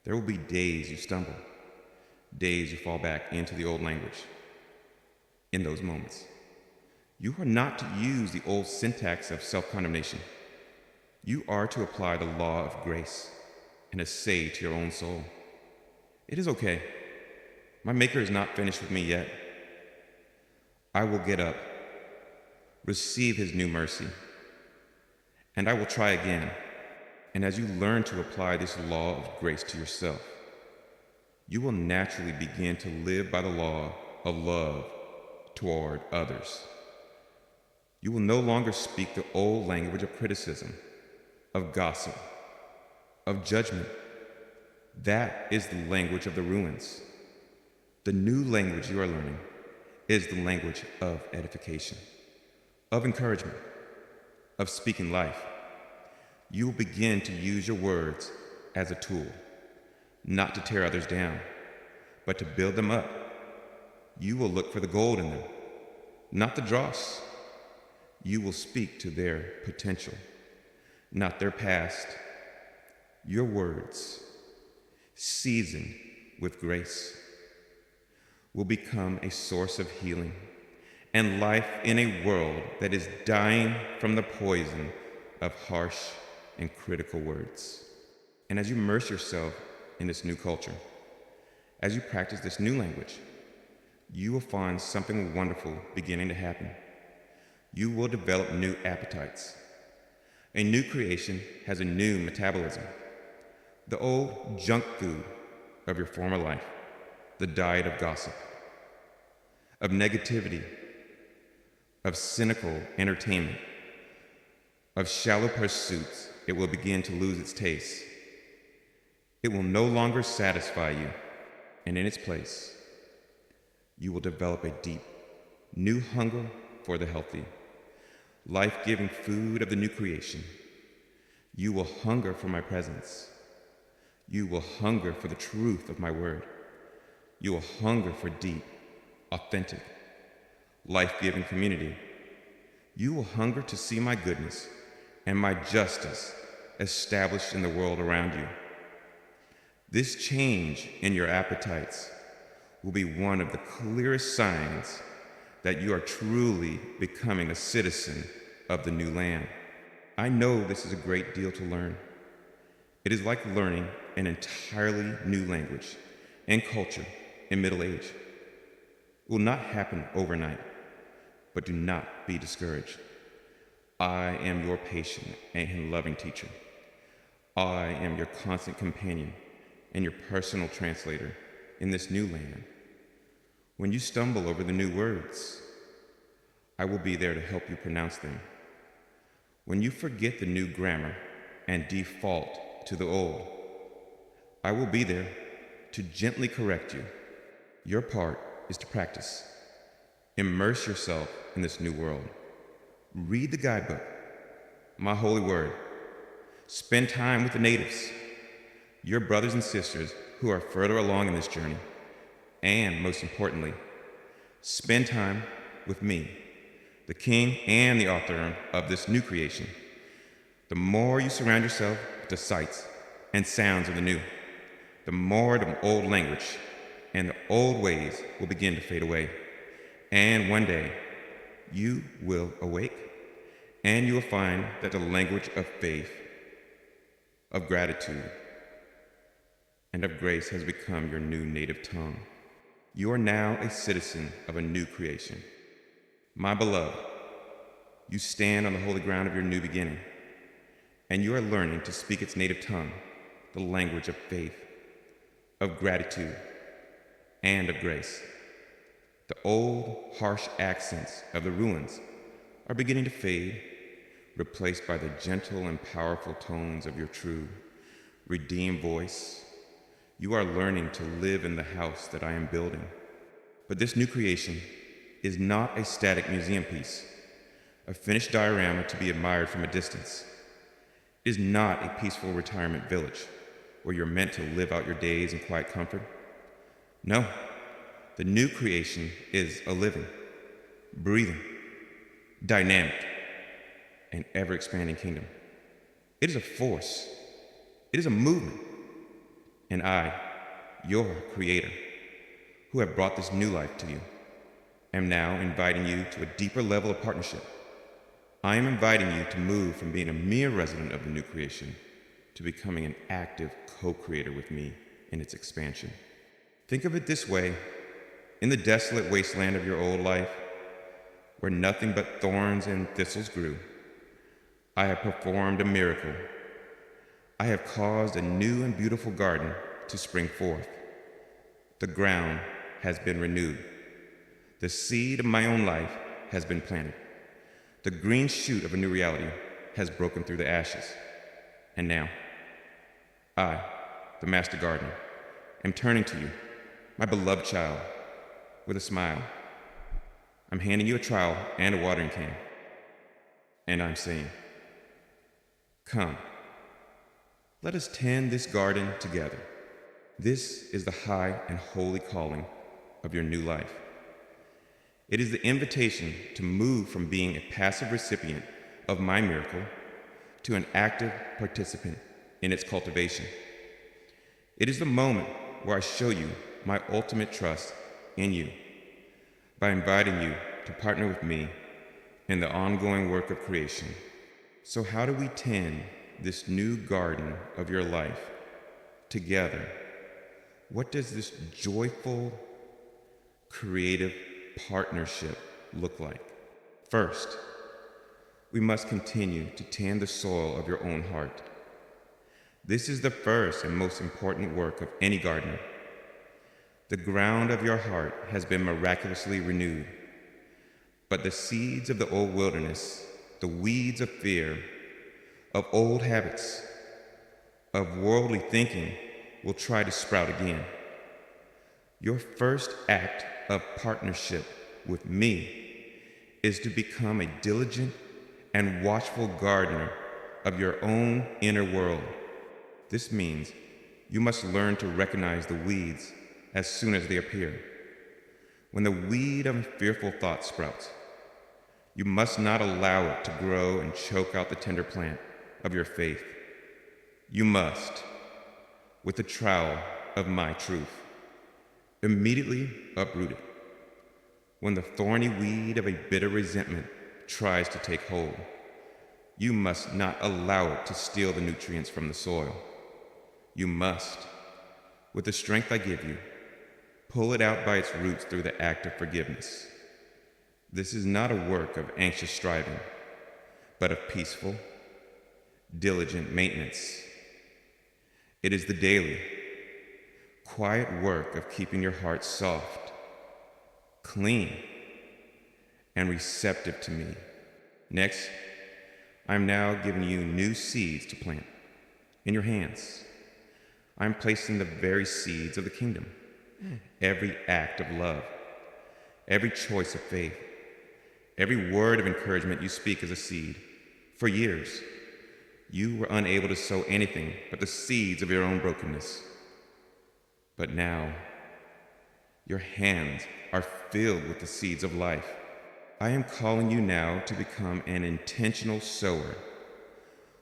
There will be days you stumble, days you fall back into the old language. In those moments, you are not to use the old syntax of self-condemnation. You are to apply the law of grace and to say to your own soul, it is okay. My Maker is not finished with me yet. I will get up, receive his new mercy, and I will try again. And as you learn to apply this law of grace to yourself, you will naturally begin to live by the law of love toward others. You will no longer speak the old language of criticism, of gossip, of judgment. That is the language of the ruins. The new language you are learning is the language of edification, of encouragement, of speaking life. You will begin to use your words as a tool, not to tear others down, but to build them up. You will look for the gold in them, not the dross. You will speak to their potential, not their past. Your words, seasoned with grace, will become a source of healing and life in a world that is dying from the poison of harsh and critical words. And as you immerse yourself in this new culture, as you practice this new language, you will find something wonderful beginning to happen. You will develop new appetites. A new creation has a new metabolism. The old junk food of your former life, the diet of gossip, of negativity, of cynical entertainment, of shallow pursuits, it will begin to lose its taste. It will no longer satisfy you, and in its place, you will develop a deep, new hunger for the healthy, life-giving food of the new creation. You will hunger for my presence. You will hunger for the truth of my word. You will hunger for deep, authentic, life-giving community. You will hunger to see my goodness and my justice established in the world around you. This change in your appetites will be one of the clearest signs that you are truly becoming a citizen of the new land. I know this is a great deal to learn. It is like learning an entirely new language and culture in middle age. It will not happen overnight, but do not be discouraged. I am your patient and loving teacher. I am your constant companion and your personal translator in this new land. When you stumble over the new words, I will be there to help you pronounce them. When you forget the new grammar and default to the old, I will be there to gently correct you. Your part is to practice. Immerse yourself in this new world. Read the guidebook, my holy word. Spend time with the natives, your brothers and sisters who are further along in this journey. And most importantly, spend time with me, the king and the author of this new creation. The more you surround yourself with the sights and sounds of the new, the more the old language and the old ways will begin to fade away. And one day, you will awake, and you will find that the language of faith, of gratitude, and of grace has become your new native tongue. You are now a citizen of a new creation. My beloved, you stand on the holy ground of your new beginning, and you are learning to speak its native tongue, the language of faith, of gratitude, and of grace. The old, harsh accents of the ruins are beginning to fade, replaced by the gentle and powerful tones of your true, redeemed voice. You are learning to live in the house that I am building. But this new creation is not a static museum piece, a finished diorama to be admired from a distance. It is not a peaceful retirement village where you're meant to live out your days in quiet comfort. No, the new creation is a living, breathing, dynamic, and ever-expanding kingdom. It is a force. It is a movement. And I, your creator, who have brought this new life to you, am now inviting you to a deeper level of partnership. I am inviting you to move from being a mere resident of the new creation to becoming an active co-creator with me in its expansion. Think of it this way: in the desolate wasteland of your old life, where nothing but thorns and thistles grew, I have performed a miracle. I have caused a new and beautiful garden to spring forth. The ground has been renewed. The seed of my own life has been planted. The green shoot of a new reality has broken through the ashes. And now, I, the master gardener, am turning to you, my beloved child, with a smile. I'm handing you a trowel and a watering can. And I'm saying, come, let us tend this garden together. This is the high and holy calling of your new life. It is the invitation to move from being a passive recipient of my miracle to an active participant in its cultivation. It is the moment where I show you my ultimate trust in you by inviting you to partner with me in the ongoing work of creation. So how do we tend this new garden of your life together? What does this joyful, creative partnership look like? First, we must continue to tend the soil of your own heart. This is the first and most important work of any gardener. The ground of your heart has been miraculously renewed, but the seeds of the old wilderness, the weeds of fear, of old habits, of worldly thinking will try to sprout again. Your first act of partnership with me is to become a diligent and watchful gardener of your own inner world. This means you must learn to recognize the weeds as soon as they appear. When the weed of fearful thought sprouts, you must not allow it to grow and choke out the tender plant of your faith. You must, with the trowel of my truth, immediately uproot it. When the thorny weed of a bitter resentment tries to take hold, you must not allow it to steal the nutrients from the soil. You must, with the strength I give you, pull it out by its roots through the act of forgiveness. This is not a work of anxious striving, but of peaceful, diligent maintenance. It is the daily, quiet work of keeping your heart soft, clean, and receptive to me. Next, I am now giving you new seeds to plant in your hands. I am placing the very seeds of the kingdom, every act of love, every choice of faith, every word of encouragement you speak as a seed. For years, you were unable to sow anything but the seeds of your own brokenness. But now, your hands are filled with the seeds of life. I am calling you now to become an intentional sower.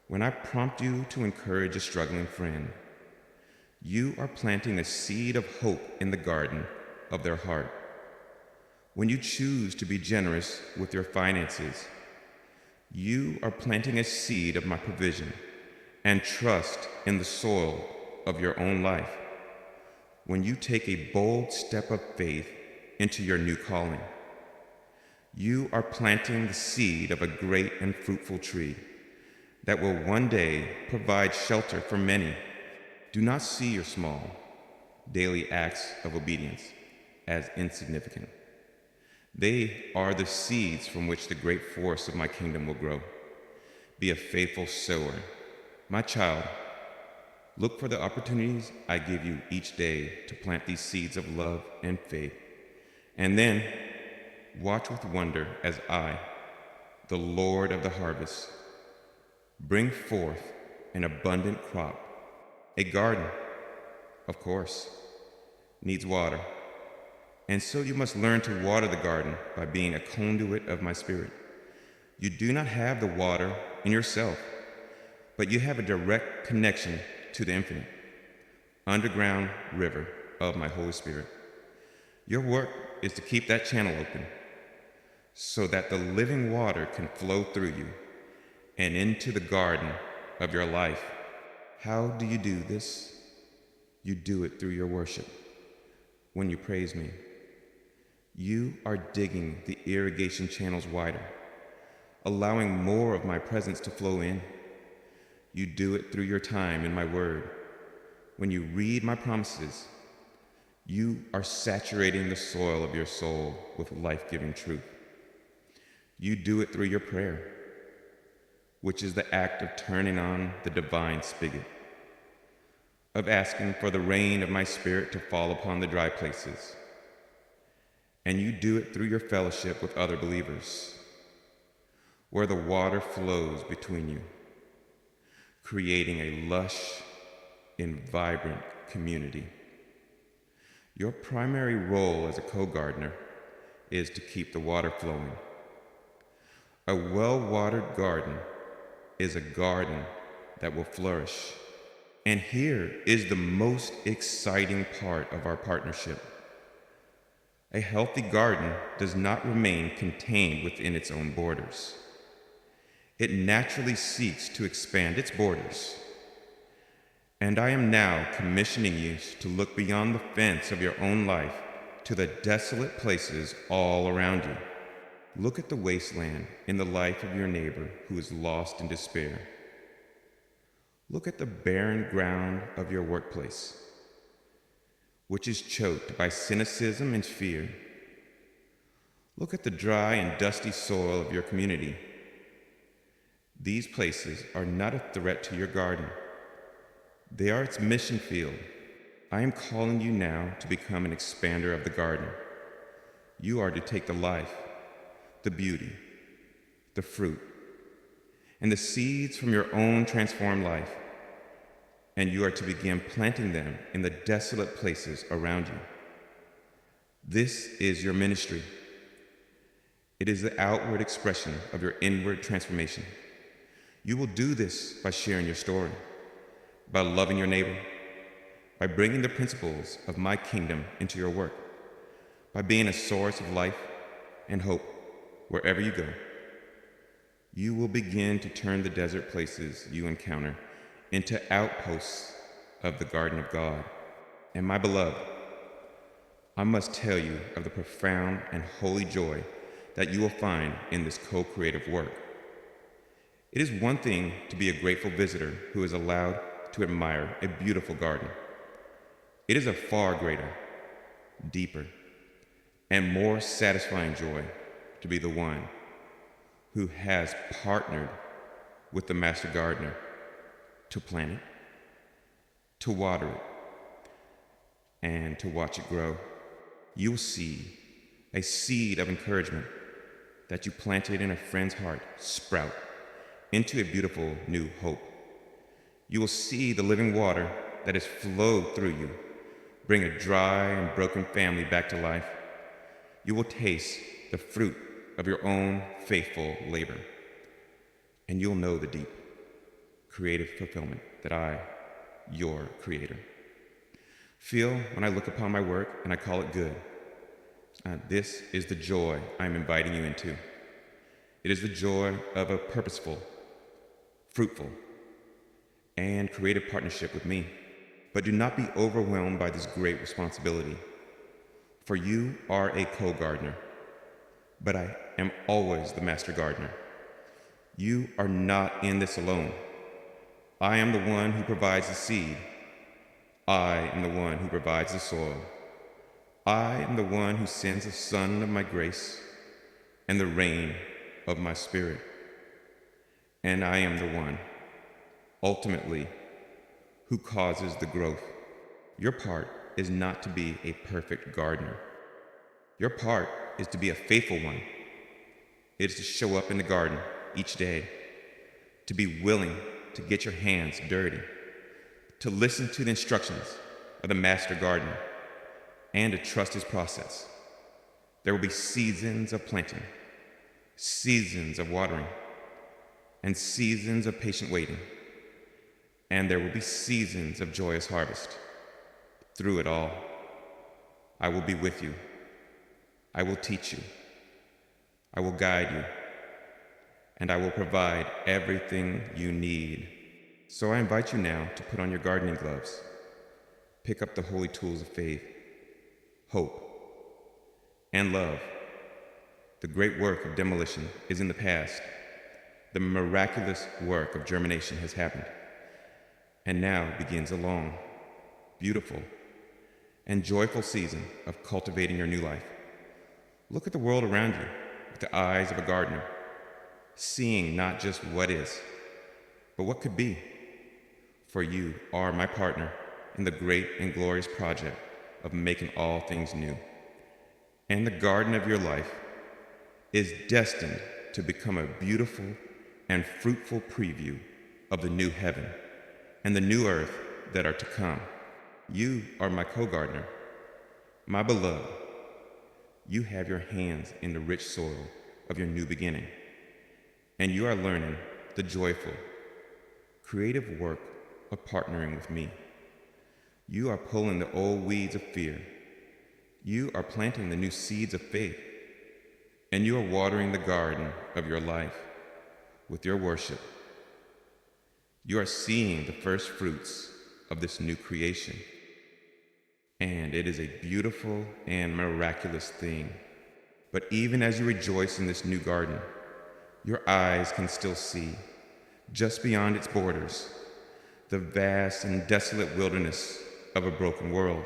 When I prompt you to encourage a struggling friend, you are planting a seed of hope in the garden of their heart. When you choose to be generous with your finances, you are planting a seed of my provision and trust in the soil of your own life. When you take a bold step of faith into your new calling, you are planting the seed of a great and fruitful tree that will one day provide shelter for many. Do not see your small, daily acts of obedience as insignificant. They are the seeds from which the great force of my kingdom will grow. Be a faithful sower. My child, look for the opportunities I give you each day to plant these seeds of love and faith. And then watch with wonder as I, the Lord of the harvest, bring forth an abundant crop. A garden, of course, needs water. And so you must learn to water the garden by being a conduit of my spirit. You do not have the water in yourself, but you have a direct connection to the infinite, underground river of my Holy Spirit. Your work is to keep that channel open so that the living water can flow through you and into the garden of your life. How do you do this? You do it through your worship. When you praise me, you are digging the irrigation channels wider, allowing more of my presence to flow in. You do it through your time in my word. When you read my promises, you are saturating the soil of your soul with life-giving truth. You do it through your prayer, which is the act of turning on the divine spigot, of asking for the rain of my spirit to fall upon the dry places. And you do it through your fellowship with other believers, where the water flows between you, creating a lush and vibrant community. Your primary role as a co-gardener is to keep the water flowing. A well-watered garden is a garden that will flourish. And here is the most exciting part of our partnership. A healthy garden does not remain contained within its own borders. It naturally seeks to expand its borders. And I am now commissioning you to look beyond the fence of your own life to the desolate places all around you. Look at the wasteland in the life of your neighbor who is lost in despair. Look at the barren ground of your workplace, which is choked by cynicism and fear. Look at the dry and dusty soil of your community. These places are not a threat to your garden. They are its mission field. I am calling you now to become an expander of the garden. You are to take the life, the beauty, the fruit, and the seeds from your own transformed life, and you are to begin planting them in the desolate places around you. This is your ministry. It is the outward expression of your inward transformation. You will do this by sharing your story, by loving your neighbor, by bringing the principles of my kingdom into your work, by being a source of life and hope wherever you go. You will begin to turn the desert places you encounter into outposts of the garden of God. And my beloved, I must tell you of the profound and holy joy that you will find in this co-creative work. It is one thing to be a grateful visitor who is allowed to admire a beautiful garden. It is a far greater, deeper, and more satisfying joy to be the one who has partnered with the master gardener to plant it, to water it, and to watch it grow. You'll see a seed of encouragement that you planted in a friend's heart sprout into a beautiful new hope. You will see the living water that has flowed through you bring a dry and broken family back to life. You will taste the fruit of your own faithful labor, and you'll know the deep, creative fulfillment that I, your creator, feel when I look upon my work and I call it good. This is the joy I'm inviting you into. It is the joy of a purposeful, fruitful, and creative partnership with me. But do not be overwhelmed by this great responsibility, for you are a co-gardener, but I am always the master gardener. You are not in this alone. I am the one who provides the seed. I am the one who provides the soil. I am the one who sends the sun of my grace and the rain of my spirit. And I am the one, ultimately, who causes the growth. Your part is not to be a perfect gardener. Your part is to be a faithful one. It is to show up in the garden each day, to be willing to get your hands dirty, to listen to the instructions of the master gardener, and to trust his process. There will be seasons of planting, seasons of watering, and seasons of patient waiting. And there will be seasons of joyous harvest. Through it all, I will be with you. I will teach you. I will guide you. And I will provide everything you need. So I invite you now to put on your gardening gloves. Pick up the holy tools of faith, hope, and love. The great work of demolition is in the past. The miraculous work of germination has happened. And now begins a long, beautiful, and joyful season of cultivating your new life. Look at the world around you with the eyes of a gardener, seeing not just what is, but what could be. For you are my partner in the great and glorious project of making all things new. And the garden of your life is destined to become a beautiful and fruitful preview of the new heaven and the new earth that are to come. You are my co-gardener, my beloved. You have your hands in the rich soil of your new beginning, and you are learning the joyful, creative work of partnering with me. You are pulling the old weeds of fear. You are planting the new seeds of faith, and you are watering the garden of your life with your worship. You are seeing the first fruits of this new creation. And it is a beautiful and miraculous thing. But even as you rejoice in this new garden, your eyes can still see, just beyond its borders, the vast and desolate wilderness of a broken world.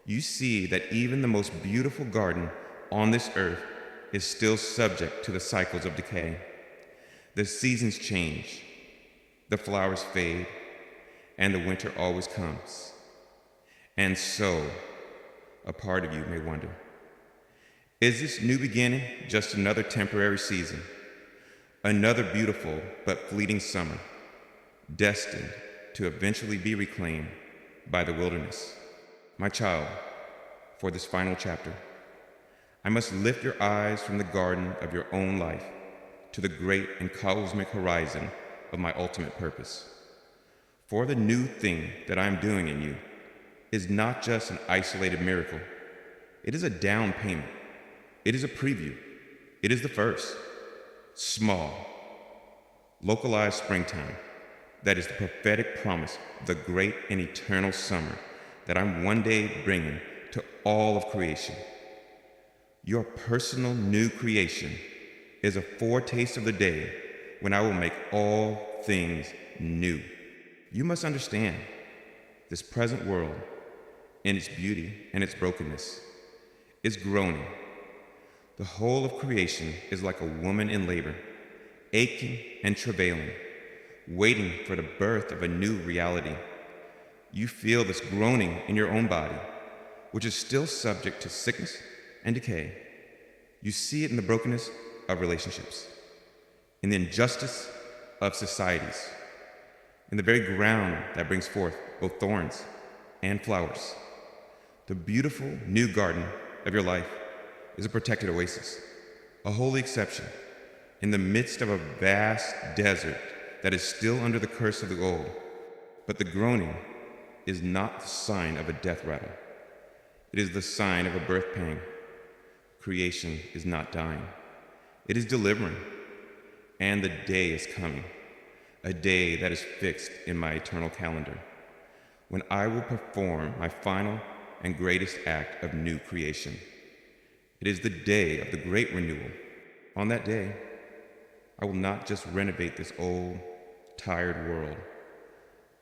You see that even the most beautiful garden on this earth is still subject to the cycles of decay. The seasons change. The flowers fade, and the winter always comes. And so, a part of you may wonder, is this new beginning just another temporary season, another beautiful but fleeting summer, destined to eventually be reclaimed by the wilderness? My child, for this final chapter, I must lift your eyes from the garden of your own life to the great and cosmic horizon of my ultimate purpose. For the new thing that I am doing in you is not just an isolated miracle. It is a down payment. It is a preview. It is the first, small, localized springtime that is the prophetic promise of the great and eternal summer that I'm one day bringing to all of creation. Your personal new creation is a foretaste of the day when I will make all things new. You must understand this present world, in its beauty and its brokenness, is groaning. The whole of creation is like a woman in labor, aching and travailing, waiting for the birth of a new reality. You feel this groaning in your own body, which is still subject to sickness and decay. You see it in the brokenness of relationships, in the injustice of societies, in the very ground that brings forth both thorns and flowers. The beautiful new garden of your life is a protected oasis, a holy exception, in the midst of a vast desert that is still under the curse of the old. But the groaning is not the sign of a death rattle. It is the sign of a birth pang. Creation is not dying. It is delivering. And the day is coming, a day that is fixed in my eternal calendar, when I will perform my final and greatest act of new creation. It is the day of the great renewal. On that day, I will not just renovate this old, tired world.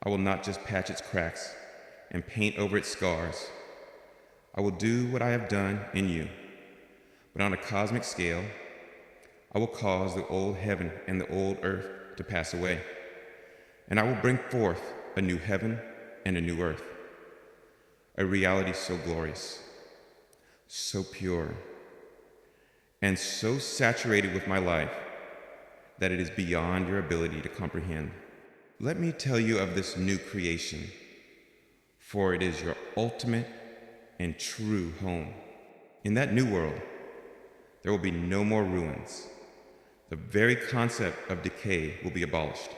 I will not just patch its cracks and paint over its scars. I will do what I have done in you. But on a cosmic scale, I will cause the old heaven and the old earth to pass away. And I will bring forth a new heaven and a new earth. A reality so glorious, so pure, and so saturated with my life that it is beyond your ability to comprehend. Let me tell you of this new creation, for it is your ultimate and true home. In that new world, there will be no more ruins. The very concept of decay will be abolished.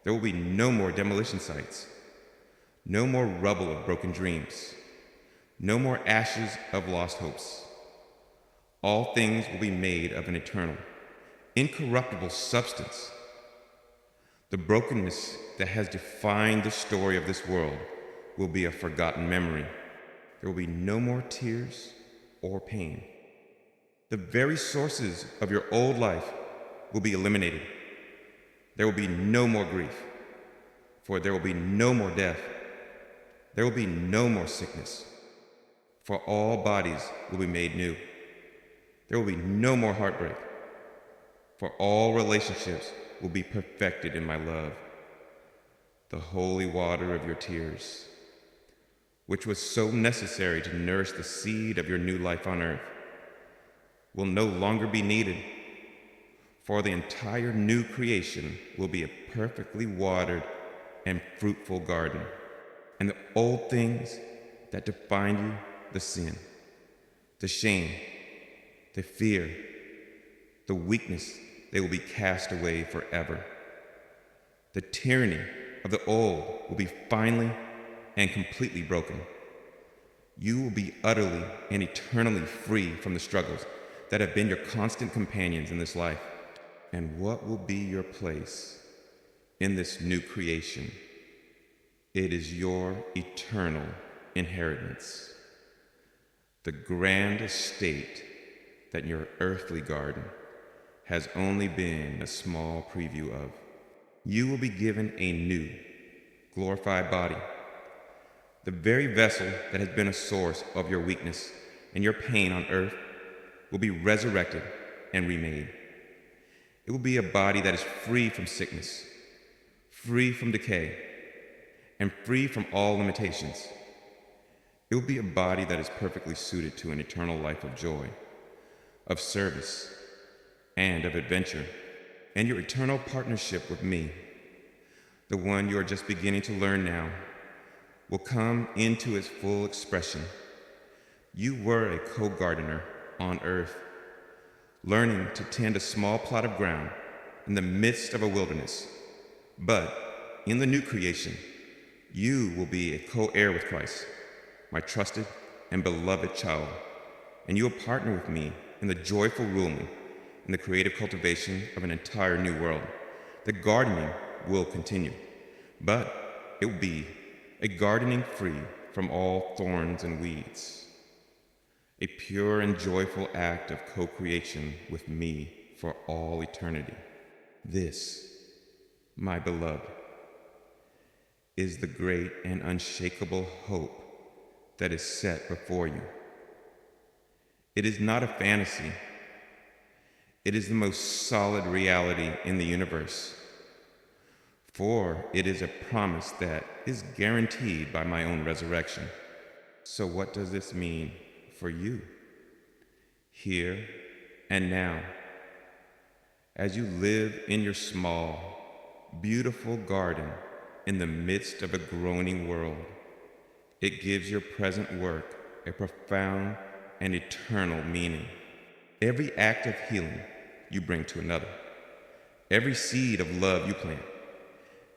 There will be no more demolition sites, no more rubble of broken dreams, no more ashes of lost hopes. All things will be made of an eternal, incorruptible substance. The brokenness that has defined the story of this world will be a forgotten memory. There will be no more tears or pain. The very sources of your old life will be eliminated. There will be no more grief, for there will be no more death. There will be no more sickness, for all bodies will be made new. There will be no more heartbreak, for all relationships will be perfected in my love. The holy water of your tears, which was so necessary to nourish the seed of your new life on earth, will no longer be needed, for the entire new creation will be a perfectly watered and fruitful garden. And the old things that define you, the sin, the shame, the fear, the weakness, they will be cast away forever. The tyranny of the old will be finally and completely broken. You will be utterly and eternally free from the struggles that have been your constant companions in this life. And what will be your place in this new creation? It is your eternal inheritance, the grand estate that your earthly garden has only been a small preview of. You will be given a new, glorified body. The very vessel that has been a source of your weakness and your pain on earth will be resurrected and remade. It will be a body that is free from sickness, free from decay, and free from all limitations. It will be a body that is perfectly suited to an eternal life of joy, of service, and of adventure. And your eternal partnership with me, the one you are just beginning to learn now, will come into its full expression. You were a co-gardener on earth, learning to tend a small plot of ground in the midst of a wilderness. But in the new creation, you will be a co-heir with Christ, my trusted and beloved child, and you will partner with me in the joyful ruling and the creative cultivation of an entire new world. The gardening will continue, but it will be a gardening free from all thorns and weeds, a pure and joyful act of co-creation with me for all eternity. This, my beloved, is the great and unshakable hope that is set before you. It is not a fantasy. It is the most solid reality in the universe. For it is a promise that is guaranteed by my own resurrection. So what does this mean for you? Here and now, as you live in your small, beautiful garden in the midst of a groaning world, it gives your present work a profound and eternal meaning. Every act of healing you bring to another, every seed of love you plant,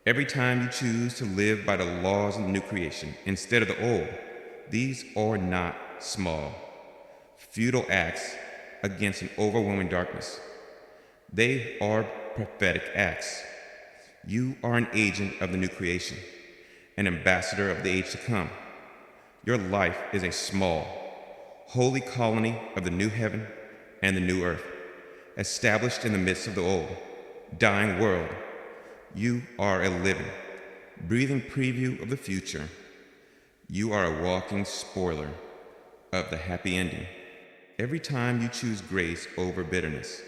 every time you choose to live by the laws of the new creation instead of the old, these are not small, futile acts against an overwhelming darkness. They are prophetic acts. You are an agent of the new creation, an ambassador of the age to come. Your life is a small, holy colony of the new heaven and the new earth, established in the midst of the old, dying world. You are a living, breathing preview of the future. You are a walking spoiler of the happy ending. Every time you choose grace over bitterness,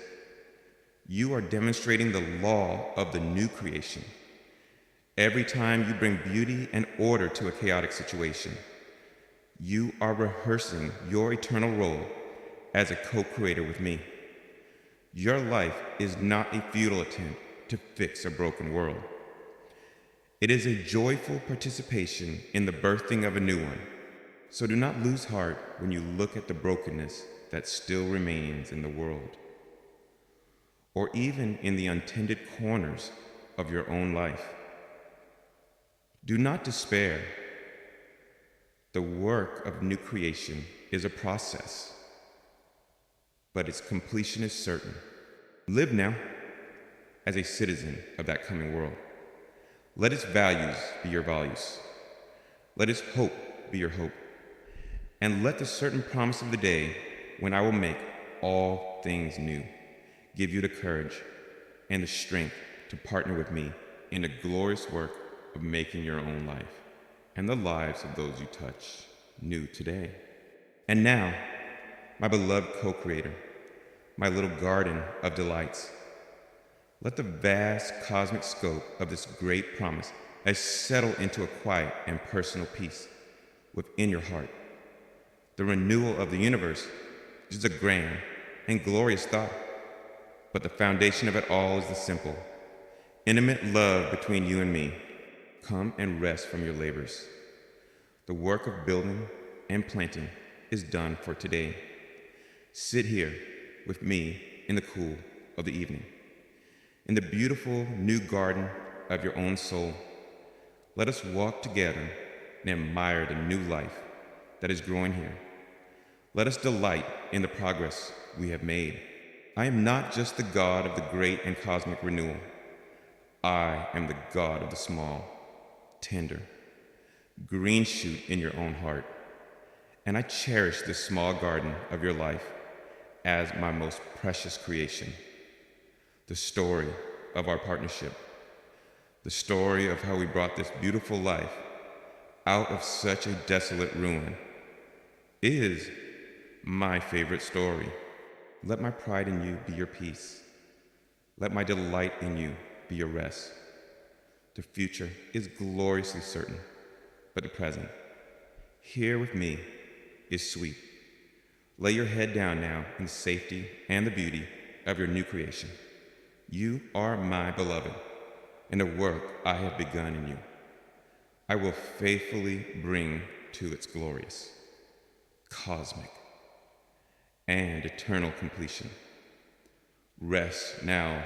you are demonstrating the law of the new creation. Every time you bring beauty and order to a chaotic situation, you are rehearsing your eternal role as a co-creator with me. Your life is not a futile attempt to fix a broken world. It is a joyful participation in the birthing of a new one. So do not lose heart when you look at the brokenness that still remains in the world, or even in the untended corners of your own life. Do not despair. The work of new creation is a process, but its completion is certain. Live now as a citizen of that coming world. Let its values be your values. Let its hope be your hope. And let the certain promise of the day when I will make all things new give you the courage and the strength to partner with me in the glorious work of making your own life and the lives of those you touch new today. And now, my beloved co-creator, my little garden of delights, let the vast cosmic scope of this great promise settle into a quiet and personal peace within your heart. The renewal of the universe is a grand and glorious thought, but the foundation of it all is the simple, intimate love between you and me. Come and rest from your labors. The work of building and planting is done for today. Sit here with me in the cool of the evening, in the beautiful new garden of your own soul. Let us walk together and admire the new life that is growing here. Let us delight in the progress we have made. I am not just the God of the great and cosmic renewal. I am the God of the small, tender, green shoot in your own heart. And I cherish this small garden of your life as my most precious creation. The story of our partnership, the story of how we brought this beautiful life out of such a desolate ruin, is my favorite story. Let my pride in you be your peace. Let my delight in you be your rest. The future is gloriously certain, but the present, here with me, is sweet. Lay your head down now in the safety and the beauty of your new creation. You are my beloved, and the work I have begun in you, I will faithfully bring to its glorious, cosmic, and eternal completion. Rest now